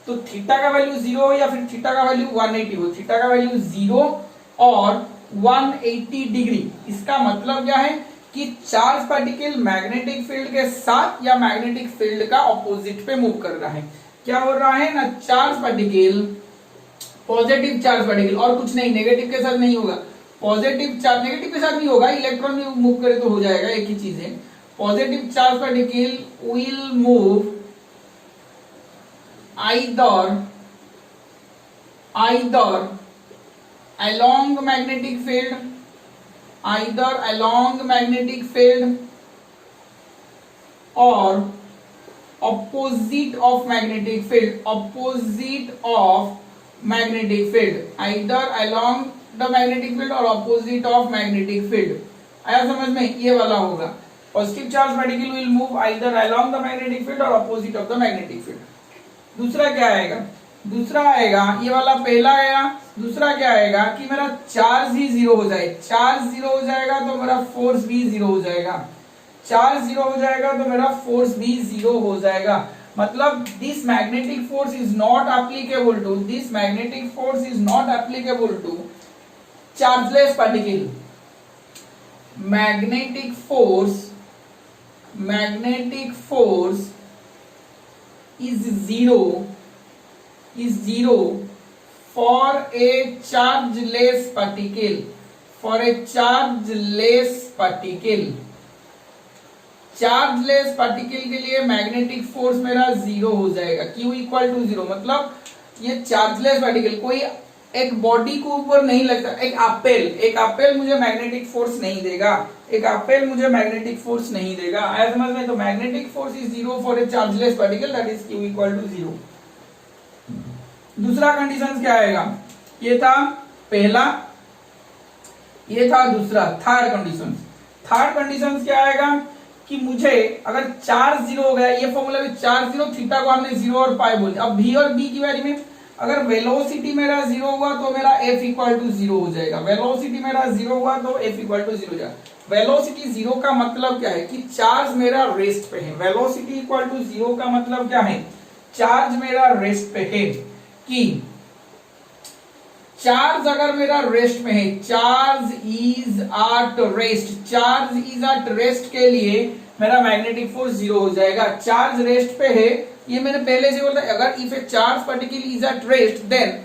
तो थीटा का वैल्यू 0 हो या फिर थीटा का वैल्यू 180 हो, थीटा का वैल्यू 0 और 180 डिग्री, इसका मतलब क्या है कि चार्ज पार्टिकल मैग्नेटिक फील्ड के साथ या मैग्नेटिक फील्ड का ऑपोजिट पे मूव कर रहा है। क्या हो रहा है ना, charge particle positive charge particle, और कुछ नहीं, नेगेटिव के साथ नहीं होगा, पॉजिटिव चार्ज नेगेटिव के साथ नहीं होगा, इलेक्ट्रॉन भी मूव करे तो हो जाएगा, एक ही चीज है। Positive charge particle will move either along magnetic field or opposite of magnetic field, either along the magnetic field or opposite of magnetic field। आया समझ में? ये वाला होगा positive charge particle will move either along the magnetic field और opposite of the magnetic field. दूसरा क्या आएगा, दूसरा आएगा ये वाला पहला आया, दूसरा क्या आएगा कि मेरा चार्ज ही जीरो हो जाए, चार्ज जीरो हो जाएगा तो मेरा फोर्स भी जीरो हो जाएगा, चार्ज जीरो हो जाएगा तो मेरा फोर्स भी जीरो हो जाएगा। मतलब this magnetic force is not applicable to, this magnetic force is not applicable to chargeless particle. Magnetic force is zero for a chargeless particle, for a chargeless particle। Chargeless particle के लिए मैग्नेटिक फोर्स मेरा जीरो हो जाएगा, Q इक्वल टू जीरो। मतलब ये चार्जलेस पार्टिकल कोई एक बॉडी को ऊपर नहीं लगता, एक एप्पल मुझे मैग्नेटिक फोर्स नहीं देगा, एक एप्पल मुझे मैग्नेटिक फोर्स नहीं देगा। आया समझ में? तो magnetic force is zero for a chargeless particle, that is Q equal to zero. दूसरा कंडीशन क्या आएगा, ये था पहला, ये था दूसरा, थर्ड कंडीशन। थर्ड कंडीशन क्या आएगा कि मुझे अगर चार्ज जीरो हो गया, ये फॉर्मूला में चार्ज जीरो, थीटा को हमने जीरो और पाई बोल दिया। अब v और b की वैल्यू में अगर वेलोसिटी मेरा जीरो हुआ तो मेरा f इक्वल टू जीरो हो जाएगा, वेलोसिटी मेरा जीरो हुआ तो f इक्वल टू जीरो हो जाएगा। वेलोसिटी जीरो का मतलब क्या है कि चार्ज मेरा रेस्ट पे है, वेलोसिटी इक्वल टू जीरो का मतलब क्या है, चार्ज मेरा रेस्ट पे है। कि चार्ज अगर मेरा रेस्ट में है, charge is at rest, charge is at rest के लिए मेरा मैग्नेटिक फोर्स जीरो हो जाएगा। चार्ज रेस्ट पे है, ये मैंने पहले से बोला, अगर if a charge particle is at rest then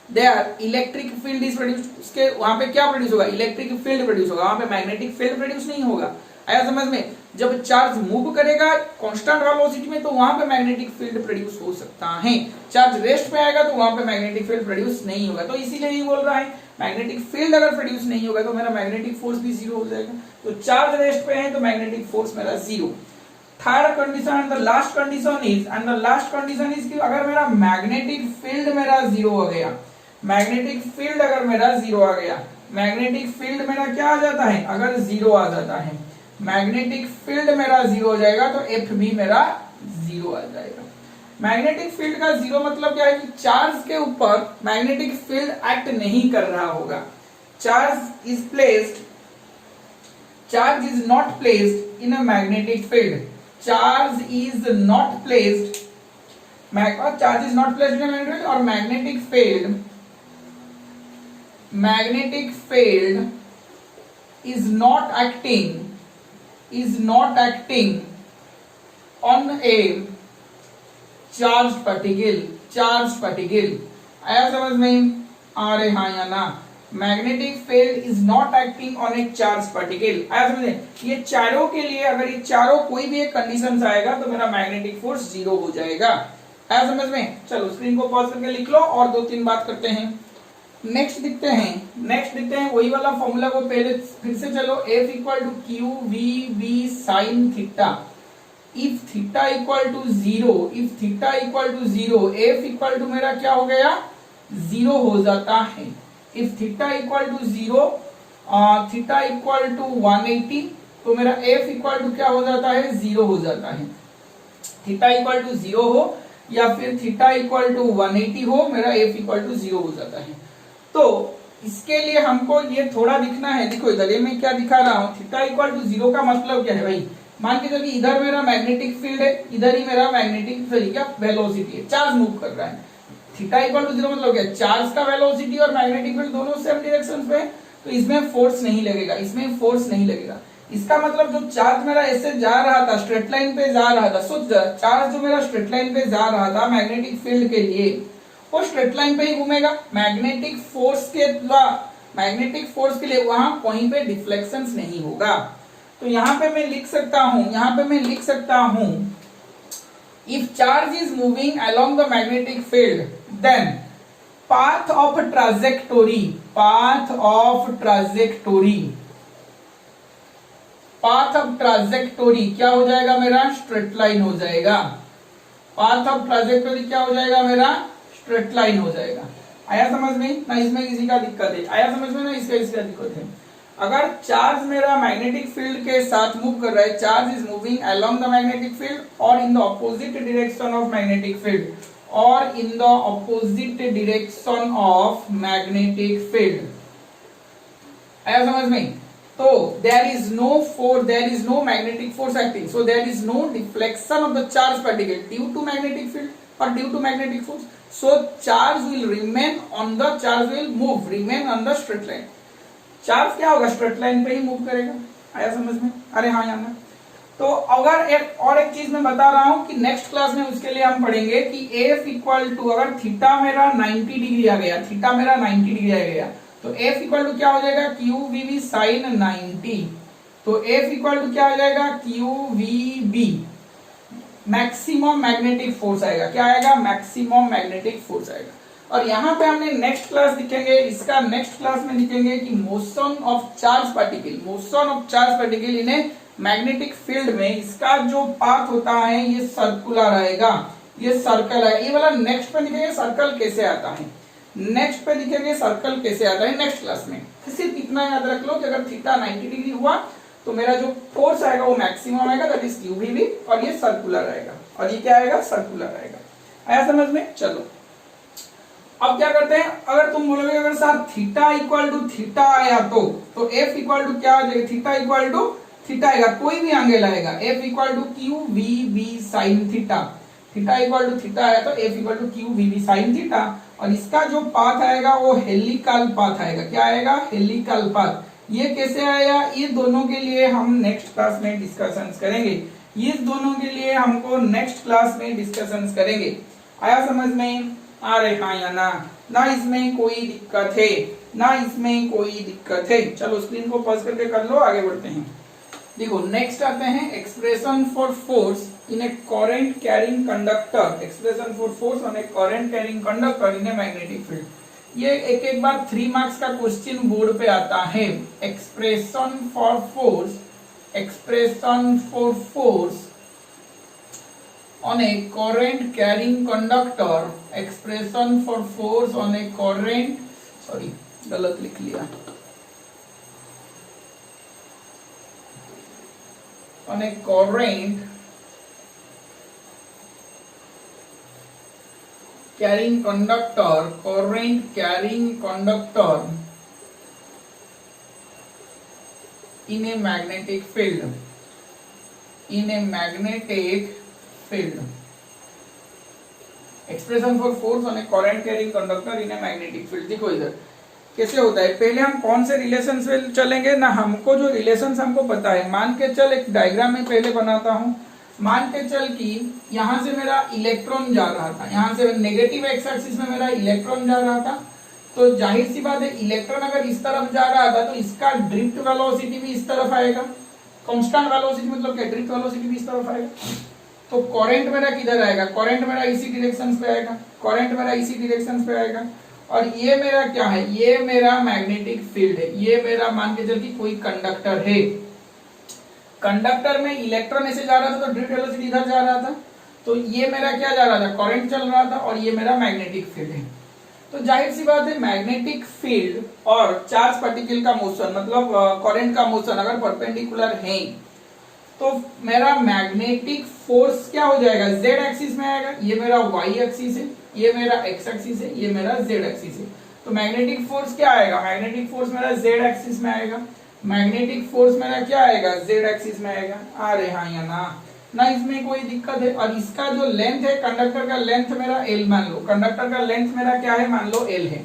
there electric field is produced. उसके वहां पे क्या प्रोड्यूस होगा, इलेक्ट्रिक फील्ड प्रोड्यूस होगा, वहां पे मैग्नेटिक फील्ड प्रोड्यूस नहीं होगा। आया समझ में? जब चार्ज मूव करेगा कांस्टेंट वेलोसिटी में तो वहां पे मैग्नेटिक फील्ड प्रोड्यूस हो सकता है, चार्ज रेस्ट पे आएगा तो वहां पे मैग्नेटिक फील्ड प्रोड्यूस नहीं होगा। तो इसीलिए ये बोल रहा है मैग्नेटिक फील्ड अगर प्रोड्यूस नहीं होगा तो मेरा मैग्नेटिक फोर्स भी जीरो हो जाएगा। तो चार्ज रेस्ट पे है तो मैग्नेटिक फोर्स मेरा zero. Third condition and the last condition is, and the last condition is कि अगर मेरा मैग्नेटिक फील्ड मेरा जीरो हो गया, मैग्नेटिक फील्ड अगर मेरा जीरो आ गया, मैग्नेटिक फील्ड मेरा क्या आ जाता है, अगर जीरो आ जाता है, मैग्नेटिक फील्ड मेरा जीरो हो जाएगा तो एफ भी मेरा जीरो आ जाएगा। मैग्नेटिक फील्ड का जीरो मतलब क्या है कि चार्ज के ऊपर मैग्नेटिक फील्ड एक्ट नहीं कर रहा होगा। Charge is placed, charge is not placed in a magnetic field, charge is not placed, charge is not placed in a magnetic field, और magnetic field is not acting on a charged particle। आया समझ में? आ रहे हाँ या ना? Magnetic field is not acting on A charge particle. आया समझ में? ये चारों के लिए अगर ये चारों कोई भी एक कंडीशन आएगा तो मेरा मैग्नेटिक फोर्स जीरो हो जाएगा। आया समझ में? चलो स्क्रीन को पॉज करके लिख लो और दो तीन बात करते हैं। नेक्स्ट दिखते हैं वही वाला फॉर्मूला को पहले फिर से चलो। F equal to Q V B sine theta. If theta equal to zero, if theta equal to zero, F equal to मेरा क्या हो गया, जीरो हो जाता है। If theta equal to zero, theta equal to 180 तो मेरा F इक्वल टू क्या हो जाता है, जीरो हो जाता है। थीटा इक्वल टू जीरो हो या फिर थीटा इक्वल टू 180 हो, मेरा F इक्वल टू जीरो हो जाता है। तो इसके लिए हमको ये थोड़ा दिखना है। देखो इधर ये मैं क्या दिखा रहा हूँ, थीटा इक्वल टू जीरो का मतलब क्या है भाई, मान के चलिए इधर मेरा मैग्नेटिक फील्ड है, इधर ही मेरा मैग्नेटिक फील्ड क्या वेलोसिटी है, चार्ज मूव कर रहा है। थीटा इक्वल टू जीरो मतलब क्या, चार्ज का वेलोसिटी और मैग्नेटिक फील्ड दोनों सेम डायरेक्शन पे, तो इसमें फोर्स नहीं लगेगा, इसमें फोर्स नहीं लगेगा। इसका मतलब जो चार्ज मेरा ऐसे जा रहा था, स्ट्रेट लाइन पे जा रहा था, सोच चार्ज जो मेरा स्ट्रेट लाइन पे जा रहा था मैग्नेटिक फील्ड के लिए, वो स्ट्रेट लाइन पे ही घूमेगा। मैग्नेटिक फोर्स के लिए वहां कहीं पे डिफ्लेक्शंस नहीं होगा। तो यहां पे मैं लिख सकता हूं, if charge is moving along the magnetic field then path of trajectory क्या हो जाएगा मेरा, स्ट्रेट लाइन हो जाएगा। पाथ ऑफ ट्राजेक्टोरी क्या हो जाएगा मेरा, स्ट्रेट लाइन हो जाएगा। आया समझ में ना? इसमें किसी का दिक्कत है? आया समझ में ना? इसका दिक्कत है। अगर चार्ज मेरा मैग्नेटिक फील्ड के साथ मूव कर रहा है, charge is moving along the magnetic field और in the opposite direction of magnetic field, और in the opposite direction of magnetic field. आया समझ में? तो there is no force, there is no magnetic force acting, so there is no deflection of the charge particle due to magnetic field or due to magnetic force, so charge will remain on the, charge will move, remain on the straight line। Charge क्या होगा, स्ट्रेट लाइन पे ही मूव करेगा। आया समझ में? अरे हाँ यार। तो अगर एक चीज मैं बता रहा हूं कि नेक्स्ट क्लास में उसके लिए हम पढ़ेंगे कि F इक्वल टू, अगर थीटा मेरा 90 डिग्री आ गया, थीटा मेरा 90 डिग्री आ गया, तो F इक्वल टू क्या हो जाएगा, QVB साइन 90। तो F इक्वल टू क्या हो जाएगा, QVB मैक्सिमम मैग्नेटिक फोर्स आएगा। क्या आएगा, मैक्सिमम मैग्नेटिक फोर्स आएगा। और यहाँ पे हमने नेक्स्ट क्लास दिखेंगे, इसका नेक्स्ट क्लास में दिखेंगे कि motion of charge particle, motion of charge particle in a magnetic field में इसका जो पाथ होता है ये सर्कुलर आएगा, ये सर्कल है। ये वाला नेक्स्ट पे दिखेंगे सर्कल कैसे आता है, नेक्स्ट पे दिखेंगे सर्कल कैसे आता है नेक्स्ट क्लास में। सिर्फ इतना याद रख लो कि अगर थीटा 90 डिग्री हुआ तो मेरा जो फोर्स आएगा वो मैक्सिमम आएगा, दैट इज QVB, और ये सर्कुलर आएगा, और ये क्या आएगा, सर्कुलर आएगा। आया समझ में? चलो अब क्या करते हैं, अगर तुम बोलोगे अगर sir theta equal to theta आया तो F इक्वल टू क्या आ जाएगा, थीटा इक्वल टू थीटा आएगा, कोई भी एंगल आएगा, F equal to QVB sine theta, theta equal to theta आया तो F equal to QVB sine theta, और इसका जो पाथ आएगा वो हेलिकल पाथ आएगा। क्या आएगा, हेलिकल पाथ। ये कैसे आया, ये दोनों के लिए हम नेक्स्ट क्लास में डिस्कशंस करेंगे, ये दोनों के लिए हमको नेक्स्ट क्लास में डिस्कशंस करेंगे। आया समझ में? आ रहे हाँ या ना? ना इसमें कोई दिक्कत है, ना इसमें कोई दिक्कत है। चलो स्क्रीन को पॉज करके कर लो, आगे बढ़ते हैं। देखो नेक्स्ट आते हैं expression for force in A current carrying conductor, expression for force on A current carrying conductor in a magnetic field. ये एक बार 3 मार्क्स का क्वेश्चन बोर्ड पे आता है। Expression for force, expression for force on a current carrying conductor, expression for force on a current, sorry गलत लिख लिया, on a current carrying conductor, current carrying conductor in a magnetic field, in a magnetic field, expression for force on a current carrying conductor in a magnetic field। देखो इधर कैसे होता है, पहले हम कौन से रिलेशन से चलेंगे ना, हमको जो रिलेशंस हमको पता है। मान के चल, एक डायग्राम में पहले बनाता हूं। मान के चल कि यहां से मेरा इलेक्ट्रॉन जा रहा था, यहां से नेगेटिव एक्स एक्सिस में मेरा इलेक्ट्रॉन जा रहा था, तो जाहिर सी बात है इलेक्ट्रॉन अगर इस तरफ जा रहा था तो इसका ड्रिफ्ट वेलोसिटी भी इस तरफ आएगा। कांस्टेंट वेलोसिटी मतलब क्या, ड्रिफ्ट वेलोसिटी भी इस तरफ आएगा। तो करंट मेरा किधर आएगा, करंट मेरा इसी डायरेक्शन पे आएगा, करंट मेरा इसी डायरेक्शन पे आएगा। और ये मेरा क्या है, ये मेरा मैग्नेटिक फील्ड है। ये मेरा मान के चल कि कोई कंडक्टर है, कंडक्टर में इलेक्ट्रॉन ऐसे जा रहा था तो ड्रिफ्ट वेलोसिटी इधर जा रहा था, तो ये मेरा क्या जा रहा था, करंट चल रहा था, और ये मेरा मैग्नेटिक फील्ड है। तो जाहिर सी बात है मैग्नेटिक फील्ड और चार्ज पार्टिकल का मोशन मतलब करंट का मोशन अगर परपेंडिकुलर है तो मेरा मैग्नेटिक फोर्स क्या हो जाएगा, जेड एक्सिस में आएगा। ये मेरा वाई एक्सिस है, ये मेरा एक्स एक्सिस है, ये मेरा जेड एक्सिस है। तो मैग्नेटिक फोर्स क्या आएगा, मैग्नेटिक फोर्स मेरा जेड एक्सिस में आएगा, मैग्नेटिक फोर्स मेरा क्या आएगा, जेड एक्सिस में आएगा। आ रहे हाँ या ना इसमें कोई दिक्कत है। और इसका जो लेंथ है, कंडक्टर का लेंथ मेरा एल मान लो, कंडक्टर का लेंथ मेरा क्या है, मान लो एल है।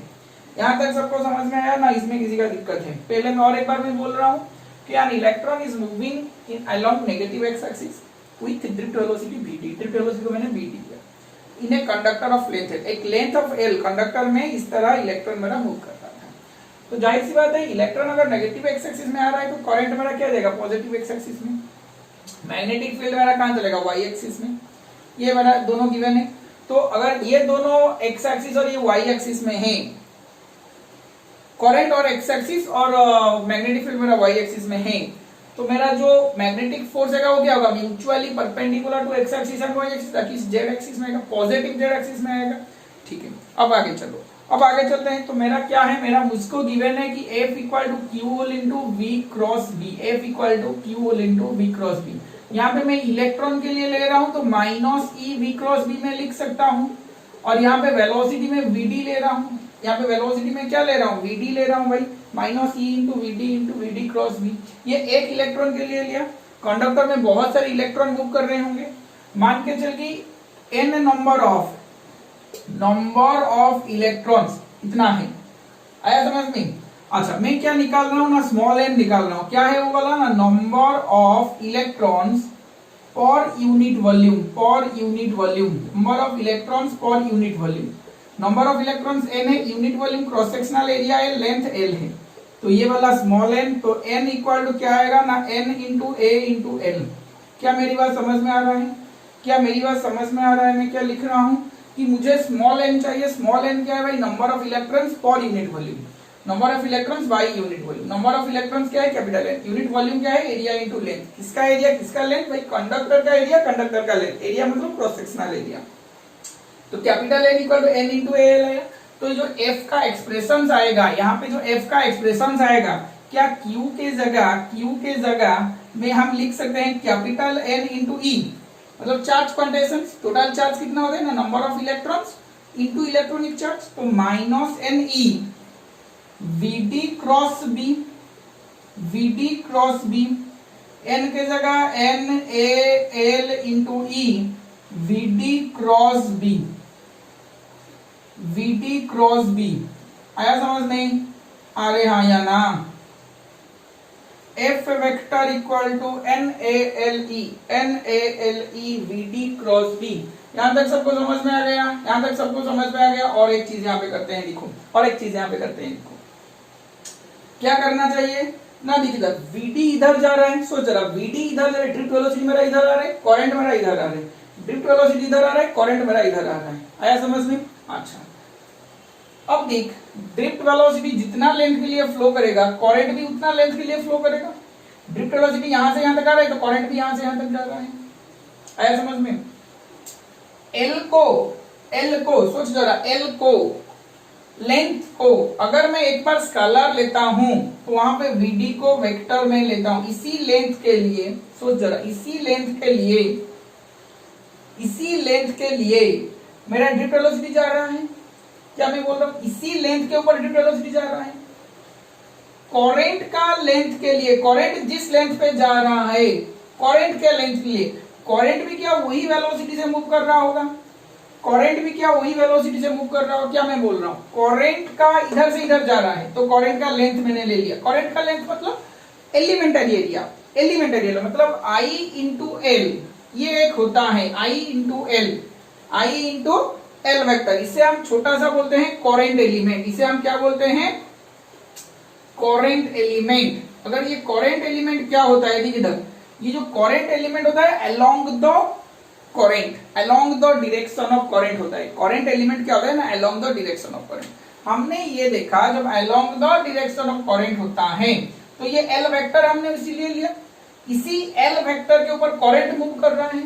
यहाँ तक सबको समझ में आया ना, इसमें किसी का दिक्कत है? पहले मैं और एक बार मैं बोल रहा हूँ कि an electron is moving in along negative x axis with drift velocity vt, drift velocity को मैंने vt किया, in a conductor of length l, एक लेंथ ऑफ l कंडक्टर में इस तरह इलेक्ट्रॉन मेरा मूव करता था। तो जाहिर सी बात है इलेक्ट्रॉन अगर नेगेटिव एक्स एक्सिस में आ रहा है तो करंट मेरा क्या देगा, पॉजिटिव एक्स एक्सिस में। मैग्नेटिक फील्ड मेरा कहां चलेगा, वाई एक्सिस में। ये मेरा दोनों गिवन है। तो अगर ये दोनों एक्स एक्सिस और ये वाई एक्सिस में है, करंट और एक्स एक्सिस और मैग्नेटिक फील्ड मेरा वाई एक्सिस में है, तो मेरा जो मैग्नेटिक फोर्स है वो क्या होगा, mutually perpendicular to X axis and Y axis, ताकि जेड एक्सिस में आएगा, पॉजिटिव जेड एक्सिस में आएगा। ठीक है, अब आगे चलो। अब आगे चलते हैं। तो मेरा क्या है, मेरा मुझको गिवन है कि F equal to Q whole into V cross B, F equal to Q whole into V cross B. यहाँ पे मैं इलेक्ट्रॉन के लिए ले रहा हूं तो minus E V cross B में लिख सकता हूं, और यहाँ पे वेलोसिटी में वीडी ले रहा हूँ। यहाँ पे वेलोसिटी में क्या ले रहा हूँ, वीडी ले रहा हूँ भाई, minus E into V D cross B. ये एक इलेक्ट्रॉन के लिए लिया। कंडक्टर में बहुत सारे इलेक्ट्रॉन मूव कर रहे होंगे, मान के चल कि n नंबर ऑफ इलेक्ट्रॉन्स इतना है। आया समझ में? अच्छा, मैं क्या निकाल रहा हूँ ना, स्मॉल n निकाल रहा हूँ। क्या है वो वाला ना, number of electrons per unit volume, number of electrons per unit volume. Number of electrons n है, unit volume cross sectional area है, लेंथ l है, तो ये वाला स्मॉल n। तो n इक्वल टू क्या आएगा ना, n into a into l। क्या मेरी बात समझ में आ रहा है? क्या मेरी बात समझ में आ रहा है? मैं क्या लिख रहा हूं कि मुझे स्मॉल n चाहिए। स्मॉल n क्या है भाई, number of electrons per unit volume, number of electrons by unit volume. Number of electrons क्या है, कैपिटल N, यूनिट वॉल्यूम क्या है, एरिया इनटू लेंथ। किसका एरिया, किसका लेंथ भाई, कंडक्टर का एरिया, कंडक्टर का लेंथ। एरिया मतलब क्रॉस सेक्शनल एरिया। तो capital N equal to N into AL आया। तो जो F का एक्सप्रेशन आएगा, यहाँ पे जो F का एक्सप्रेशन आएगा, क्या Q के जगह में हम लिख सकते हैं कैपिटल N इंटू E, मतलब चार्ज क्वांटेशन। टोटल चार्ज कितना हो गया ना, number of electrons into electronic charge, तो minus NE VD cross B, N के जगह NaL into E VD cross B. आया समझ में? अरे हाँ या ना। F vector equal to NaLe VD cross B. यहां तक सबको समझ में आ गया? यहां तक सबको समझ में आ गया? और एक चीज यहाँ पे करते हैं, लिखो, और एक चीज यहाँ पे करते हैं, लिखो। क्या करना चाहिए ना, देखिए VD इधर जा रहा है, सोच जरा, VD इधर जा रहा है, ड्रिफ्ट वेलोसिटी मेरा इधर आ रहा है, करंट मेरा इधर आ रहा है, ड्रिफ्ट वेलोसिटी इधर आ रहा है, करंट मेरा इधर आ रहा है। आया समझ में? अच्छा, अब देख, ड्रिफ्ट वेलोसिटी जितना लेंथ के लिए फ्लो करेगा, करंट भी उतना लेंथ के लिए फ्लो करेगा। ड्रिफ्ट वेलोसिटी यहां से यहां तक आ रहा है, तो करंट भी यहां से यहां तक जा रहा है। आया समझ में? L को सोच जरा, L को, लेंथ को अगर मैं एक बार स्केलर लेता हूं तो वहां पे VD को वेक्टर में लेता हूं। इसी लेंथ के लिए, सोच जरा, इसी लेंथ के लिए मेरा ड्रिफ्ट वेलोसिटी जा रहा है। क्या मैं बोल रहा हूं, इसी लेंथ के ऊपर ड्रिफ्ट वेलोसिटी जा रहा है। करंट का लेंथ के लिए, करंट जिस लेंथ पे जा रहा है, करंट के लेंथ के लिए, करंट भी क्या वही वेलोसिटी से मूव कर रहा होगा, करंट भी क्या वही वेलोसिटी से मूव कर रहा हो। क्या मैं बोल रहा हूं, करंट का इधर से इधर जा रहा है, तो करंट का लेंथ मैंने ले लिया। करंट का लेंथ मतलब एलिमेंटरी एरिया मतलब I इंटू एल, ये एक होता है I इंटू एल वेक्टर। इसे हम छोटा सा बोलते हैं करंट एलिमेंट। इसे हम क्या बोलते हैं, करंट एलिमेंट। अगर ये करंट एलिमेंट क्या होता है, देखिए इधर, ये जो करंट एलिमेंट होता है along the current, along the direction of current होता है। करंट एलिमेंट क्या होता है ना, along the direction of current. हमने ये देखा, जब along the direction of current होता है तो ये एल वेक्टर हमने इसीलिए लिया, इसी एल वेक्टर के ऊपर करंट मूव कर रहा है,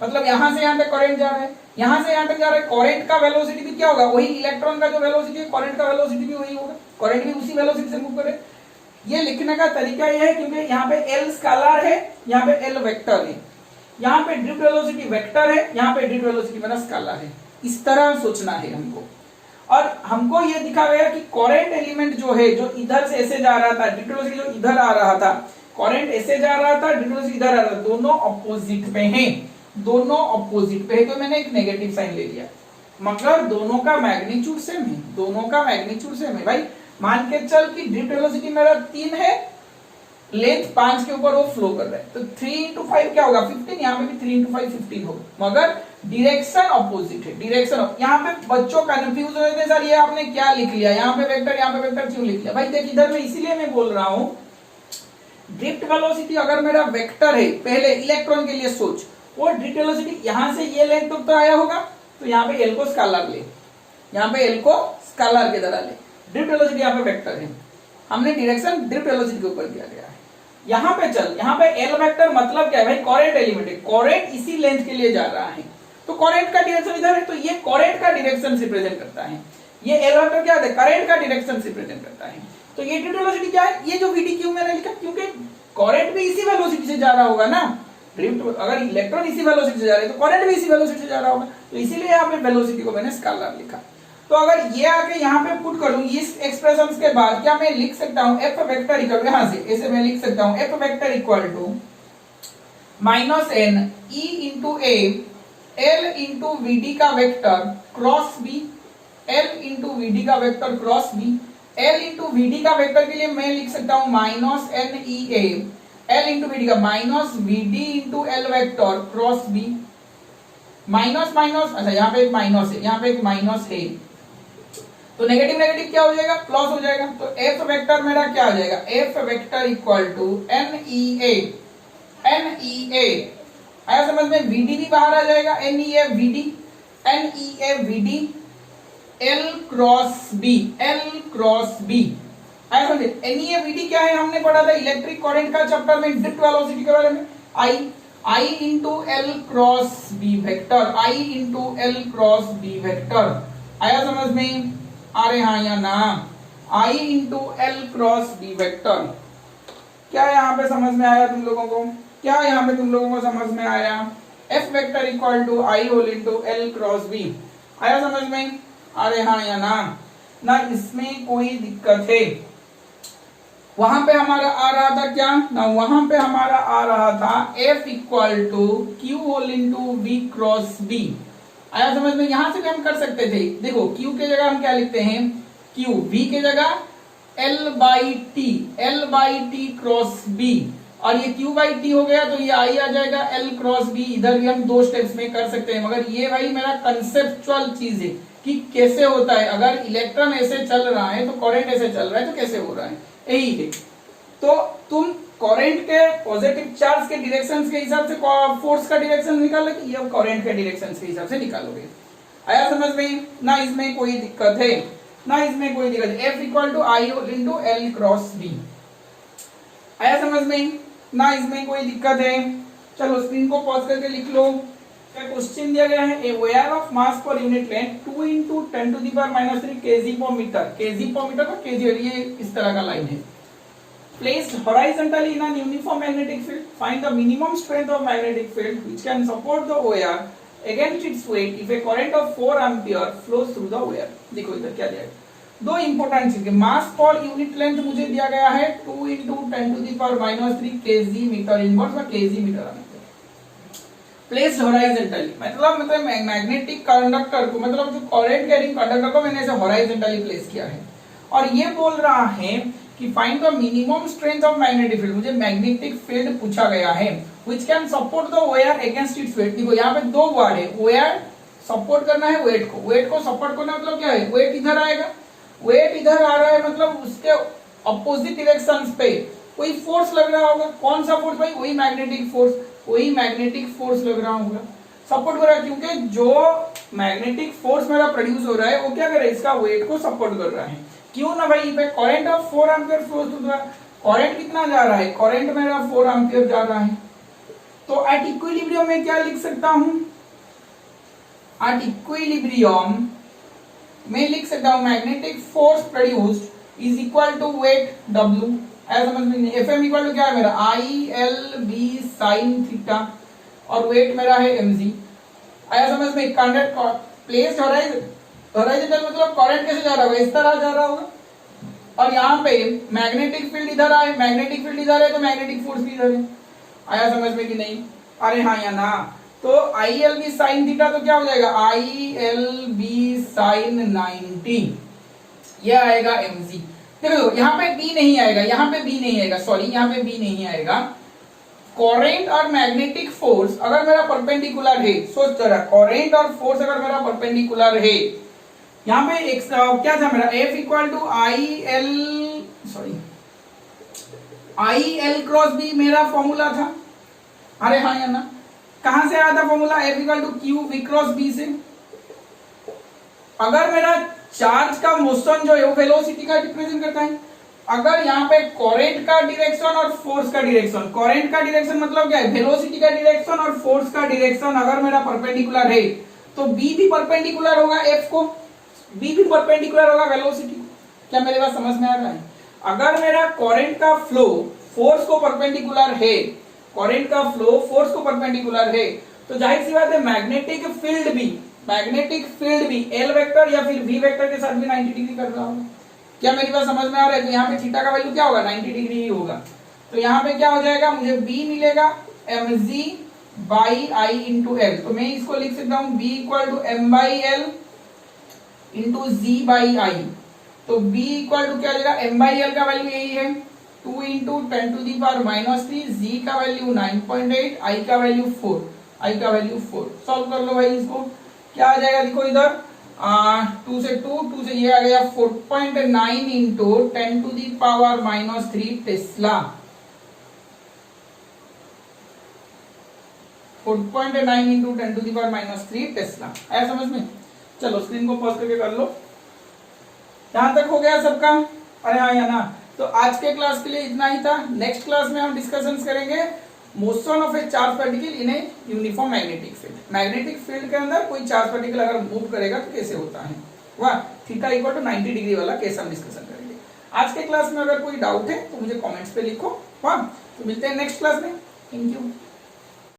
मतलब यहां से यहां तक करंट जा रहा है, यहां से यहां तक जा रहा है। करंट का वेलोसिटी भी क्या होगा, वही इलेक्ट्रॉन का जो वेलोसिटी है, करंट का वेलोसिटी भी वही होगा, करंट भी उसी वेलोसिटी से मूव करे। ये लिखने का तरीका ये है, क्योंकि यहाँ पे एल स्केलर है, यहाँ पे एल वेक्टर है, यहाँ पे ड्रिफ्ट वेलोसिटी वेक्टर है, यहाँ पे ड्रिफ्ट वेलोसिटी मेरा स्केलर है। इस तरह सोचना है हमको। और हमको ये दिखा गया कि करंट एलिमेंट जो है, जो इधर से ऐसे जा रहा था, ड्रिफ्ट वेलोसिटी जो इधर आ रहा था, करंट ऐसे जा रहा था, ड्रिफ्ट वेलोसिटी इधर आ रहा था, दोनों ऑपोजिट पे हैं, दोनों ऑपोजिट पे है, तो मैंने एक नेगेटिव साइन ले लिया, मगर दोनों का मैग्नीट्यूड सेम है, दोनों का मैग्नीट्यूड सेम है। भाई मान के चल कि ड्रिफ्ट वेलोसिटी मेरा 3 है, लेंथ 5 के ऊपर वो फ्लो कर रहा है, तो 3 इंटू 5 क्या होगा 15, यहाँ पे भी 3 इंटू 5 15 होगा, मगर डायरेक्शन ऑपोजिट है, डायरेक्शन। यहाँ पे बच्चों कंफ्यूज हो जाते हैं, सर ये आपने क्या लिख लिया, यहाँ पे वेक्टर यहाँ पे वेक्टर क्यों लिख लिया। भाई देख इधर में इसीलिए मैं बोल रहा हूँ, ड्रिफ्ट वेलोसिटी अगर मेरा वेक्टर है, पहले इलेक्ट्रॉन के लिए सोच, वो ड्रिफ्ट वेलोसिटी यहाँ से ये लेंथ तक तो आया होगा, तो यहाँ पे एल को स्केलर ले, यहाँ पे एल को स्केलर की तरह ले, ड्रिफ्ट वेलोसिटी यहाँ पे वेक्टर है, हमने डायरेक्शन ड्रिफ्ट वेलोसिटी के ऊपर दिया गया है। यहाँ पे चल, यहाँ पे एल वेक्टर मतलब क्या है भाई, करंट एलिमेंट है, करंट इसी लेंथ के लिए जा रहा है, तो करंट का डायरेक्शन इधर है, तो ये करंट का डायरेक्शन रिप्रेजेंट करता है। ये एल वेक्टर क्या है, करंट का डायरेक्शन से प्रेजेंट करता है। तो ये वेलोसिटी क्या है, ये जो वीडी क्यों मैंने लिखा, क्योंकि करंट भी इसी वेलोसिटी से जा रहा होगा ना, अगर इलेक्ट्रॉन इसी वेलोसिटी से जा रहे हैं तो करंट भी इसी वेलोसिटी से जा रहा होगा, तो इसीलिए यहाँ पे वेलोसिटी को मैंने स्केलर लिखा। तो अगर ये आके यहाँ पे पुट करूं इस एक्सप्रेशन के बाद, क्या मैं लिख सकता हूं एफ वेक्टर इक्वल, यहां से ऐसे मैं लिख सकता हूं F vector equal to minus N E into A L into VD का vector cross B, L into VD का vector cross B, L into VD का वेक्टर के लिए मैं लिख सकता हूं minus N E A L into VD का minus VD into L vector cross B, minus minus, अच्छा यहाँ पे एक माइनस है, यहाँ पे एक माइनस है, तो नेगेटिव नेगेटिव क्या हो जाएगा, प्लस हो जाएगा। तो एफ वेक्टर मेरा क्या हो जाएगा, F vector equal to N E A, आया समझ में, वीडी भी बाहर आ जाएगा, N E A VD L cross B, आया समझे। एन ई ए वीडी क्या है, हमने पढ़ा था इलेक्ट्रिक करंट का चैप्टर में ड्रिफ्ट वेलोसिटी के बारे में, I into L cross B vector, I into L cross B vector, आया समझ में, अरे हाँ या ना, I into L cross B vector. क्या यहाँ पे समझ में आया तुम लोगों को, क्या यहाँ पे तुम लोगों को समझ में आया, F vector equal to I whole into L cross B, आया समझ में, अरे हाँ या ना इसमें कोई दिक्कत है। वहां पे हमारा आ रहा था क्या ना, वहां पे हमारा आ रहा था F equal to Q whole into V cross B, आया समझ में। यहां से भी हम कर सकते थे, देखो Q के जगह हम क्या लिखते हैं, Q, V के जगह L by T cross B, और ये Q बाई टी हो गया तो ये I आ जाएगा L क्रॉस B। इधर भी हम दो स्टेप्स में कर सकते हैं, मगर ये भाई मेरा कंसेप्चुअल चीज है कि कैसे होता है, अगर इलेक्ट्रॉन ऐसे चल रहा है तो करंट ऐसे चल रहा है तो कैसे हो रहा है, यही है। तो तुम करंट के पॉजिटिव चार्ज के डायरेक्शन के हिसाब से फोर्स का डायरेक्शन निकालो, ये करंट के डायरेक्शन के हिसाब से निकालोगे, आया समझ में ना, इसमें कोई दिक्कत है ना, इसमें कोई दिक्कत है। F equal to I into L cross B, आया समझ में ना, इसमें कोई दिक्कत है। चलो स्क्रीन को पॉज करके लिख लो, क्या क्वेश्चन दिया गया है, a wire of mass per unit length 2 into 10 to the power -3 KG per metre, KG per metre का केजी, ये इस तरह का लाइन है, placed horizontally in an uniform magnetic field, find the minimum strength of magnetic field which can support the wire against its weight if a current of 4 ampere flows through the wire। देखो इधर क्या दिया है, दो इंपॉर्टेंट चीज, मास पर यूनिट लेंथ मुझे दिया गया है 2 into 10 to the power -3 KG metre inverse या केजी मीटर आना चाहिए। प्लेस्ड हॉरिजॉन्टली मतलब मैग्नेटिक कंडक्टर को, मतलब जो करंट कैरिंग कंडक्टर को मैंने ऐसे हॉरिजॉन्टली प्लेस किया है, और ये बोल रहा है कि find the minimum strength of magnetic field, मुझे मैग्नेटिक फील्ड पूछा गया है which can support the wire against its weight. देखो यहाँ पे दो वर्ड है, वायर सपोर्ट करना है वेट को सपोर्ट करना मतलब क्या है, वेट इधर आएगा, वेट इधर आ रहा है मतलब उसके अपोजिट डायरेक्शंस पे कोई फोर्स लग रहा होगा, कौन सा फोर्स भाई, वही मैग्नेटिक फोर्स लग रहा होगा, सपोर्ट कर रहा है, क्योंकि जो मैग्नेटिक फोर्स मेरा प्रोड्यूस हो रहा है वो क्या कर रहा है, इसका वेट को सपोर्ट कर रहा है। क्यों ना भाई, पे current of 4 ampere flows through the, current कितना जा रहा है, करंट मेरा 4 एम्पीयर जा रहा है। तो एट इक्विलिब्रियम में क्या लिख सकता हूं, एट इक्विलिब्रियम में लिख सकता हूं magnetic force produced is equal to weight W, ऐसा समझ में। Fm इक्वल टू क्या है मेरा, ILB sin थीटा, और वेट मेरा है mg, ऐसा समझ में। कंडक्ट प्लेस्ड हॉरिजॉन्टल मतलब करंट कैसे जा रहा होगा, इस तरह जा रहा होगा, और यहाँ पे मैग्नेटिक फील्ड इधर आए, मैग्नेटिक फील्ड इधर है तो मैग्नेटिक फोर्स भी इधर है, आया समझ में कि नहीं, अरे हाँ या ना। तो ILB sin थीटा तो क्या हो जाएगा, ILB sin 90, ये आएगा mg। देखो यहाँ पे B नहीं आएगा, यहाँ पे B नहीं आएगा, सॉरी यहाँ पे B नहीं आएगा। करंट और मैग्नेटिक फोर्स अगर मेरा परपेंडिकुलर है, सोच जरा, करंट और फोर्स अगर मेरा परपेंडिकुलर है, यहाँ पे एक क्या था मेरा, F equal to IL cross B मेरा फॉर्मूला था, अरे हाँ या ना, कहां से आया था formula, F equal to Q V cross B से। अगर मेरा चार्ज का मोशन जो है वो वेलोसिटी का रिप्रेजेंट करता है, अगर यहाँ पे करंट का डायरेक्शन और फोर्स का डायरेक्शन, करंट का डायरेक्शन मतलब क्या है, वेलोसिटी का डायरेक्शन, और फोर्स का डायरेक्शन अगर मेरा परपेंडिकुलर है तो B भी परपेंडिकुलर होगा F को, बी भी परपेंडिकुलर होगा वेलोसिटी को। क्या मेरी बात समझ में आ रहा है? अगर मेरा करंट का फ्लो फोर्स को परपेंडिकुलर है, करंट का फ्लो फोर्स को परपेंडिकुलर है, तो जाहिर सी बात है मैग्नेटिक फील्ड भी एल वेक्टर या फिर वी वेक्टर के साथ भी 90 डिग्री कर रहा होगा। क्या मेरी बात समझ में आ रहा है? तो यहाँ पे थीटा का वैल्यू क्या होगा? 90 डिग्री ही होगा। तो यहाँ पे क्या हो जाएगा, मुझे बी मिलेगा mg by I into L. तो मैं इसको लिख सकता हूँ b equal to M by L into G by I. तो b इक्वल टू क्या हो जाएगा, m बाई एल का वैल्यू यही है 2 into 10 to the power -3, G का वैल्यू 9.8, आई का वैल्यू 4। सॉल्व कर लो भाई इसको। क्या आ जाएगा देखो इधर 2 से ये आ गया 4.9 into 10 to the power -3 tesla. 4.9 into 10 to the power -3 tesla. आया समझ में? चलो स्क्रीन को पॉज करके कर लो। यहां तक हो गया सबका? अरे हाँ या ना? तो आज के क्लास के लिए इतना ही था। नेक्स्ट क्लास में हम डिस्कशंस करेंगे motion of A charge particle in a uniform magnetic field. Magnetic field के अंदर कोई चार्ज पार्टिकल अगर मूव करेगा तो कैसे होता है, वाह थीटा इक्वल टू 90 डिग्री वाला केस हम डिस्कशन करेंगे। आज के क्लास में अगर कोई डाउट है तो मुझे कमेंट्स पे लिखो। वाह, तो मिलते हैं नेक्स्ट क्लास में। Thank you.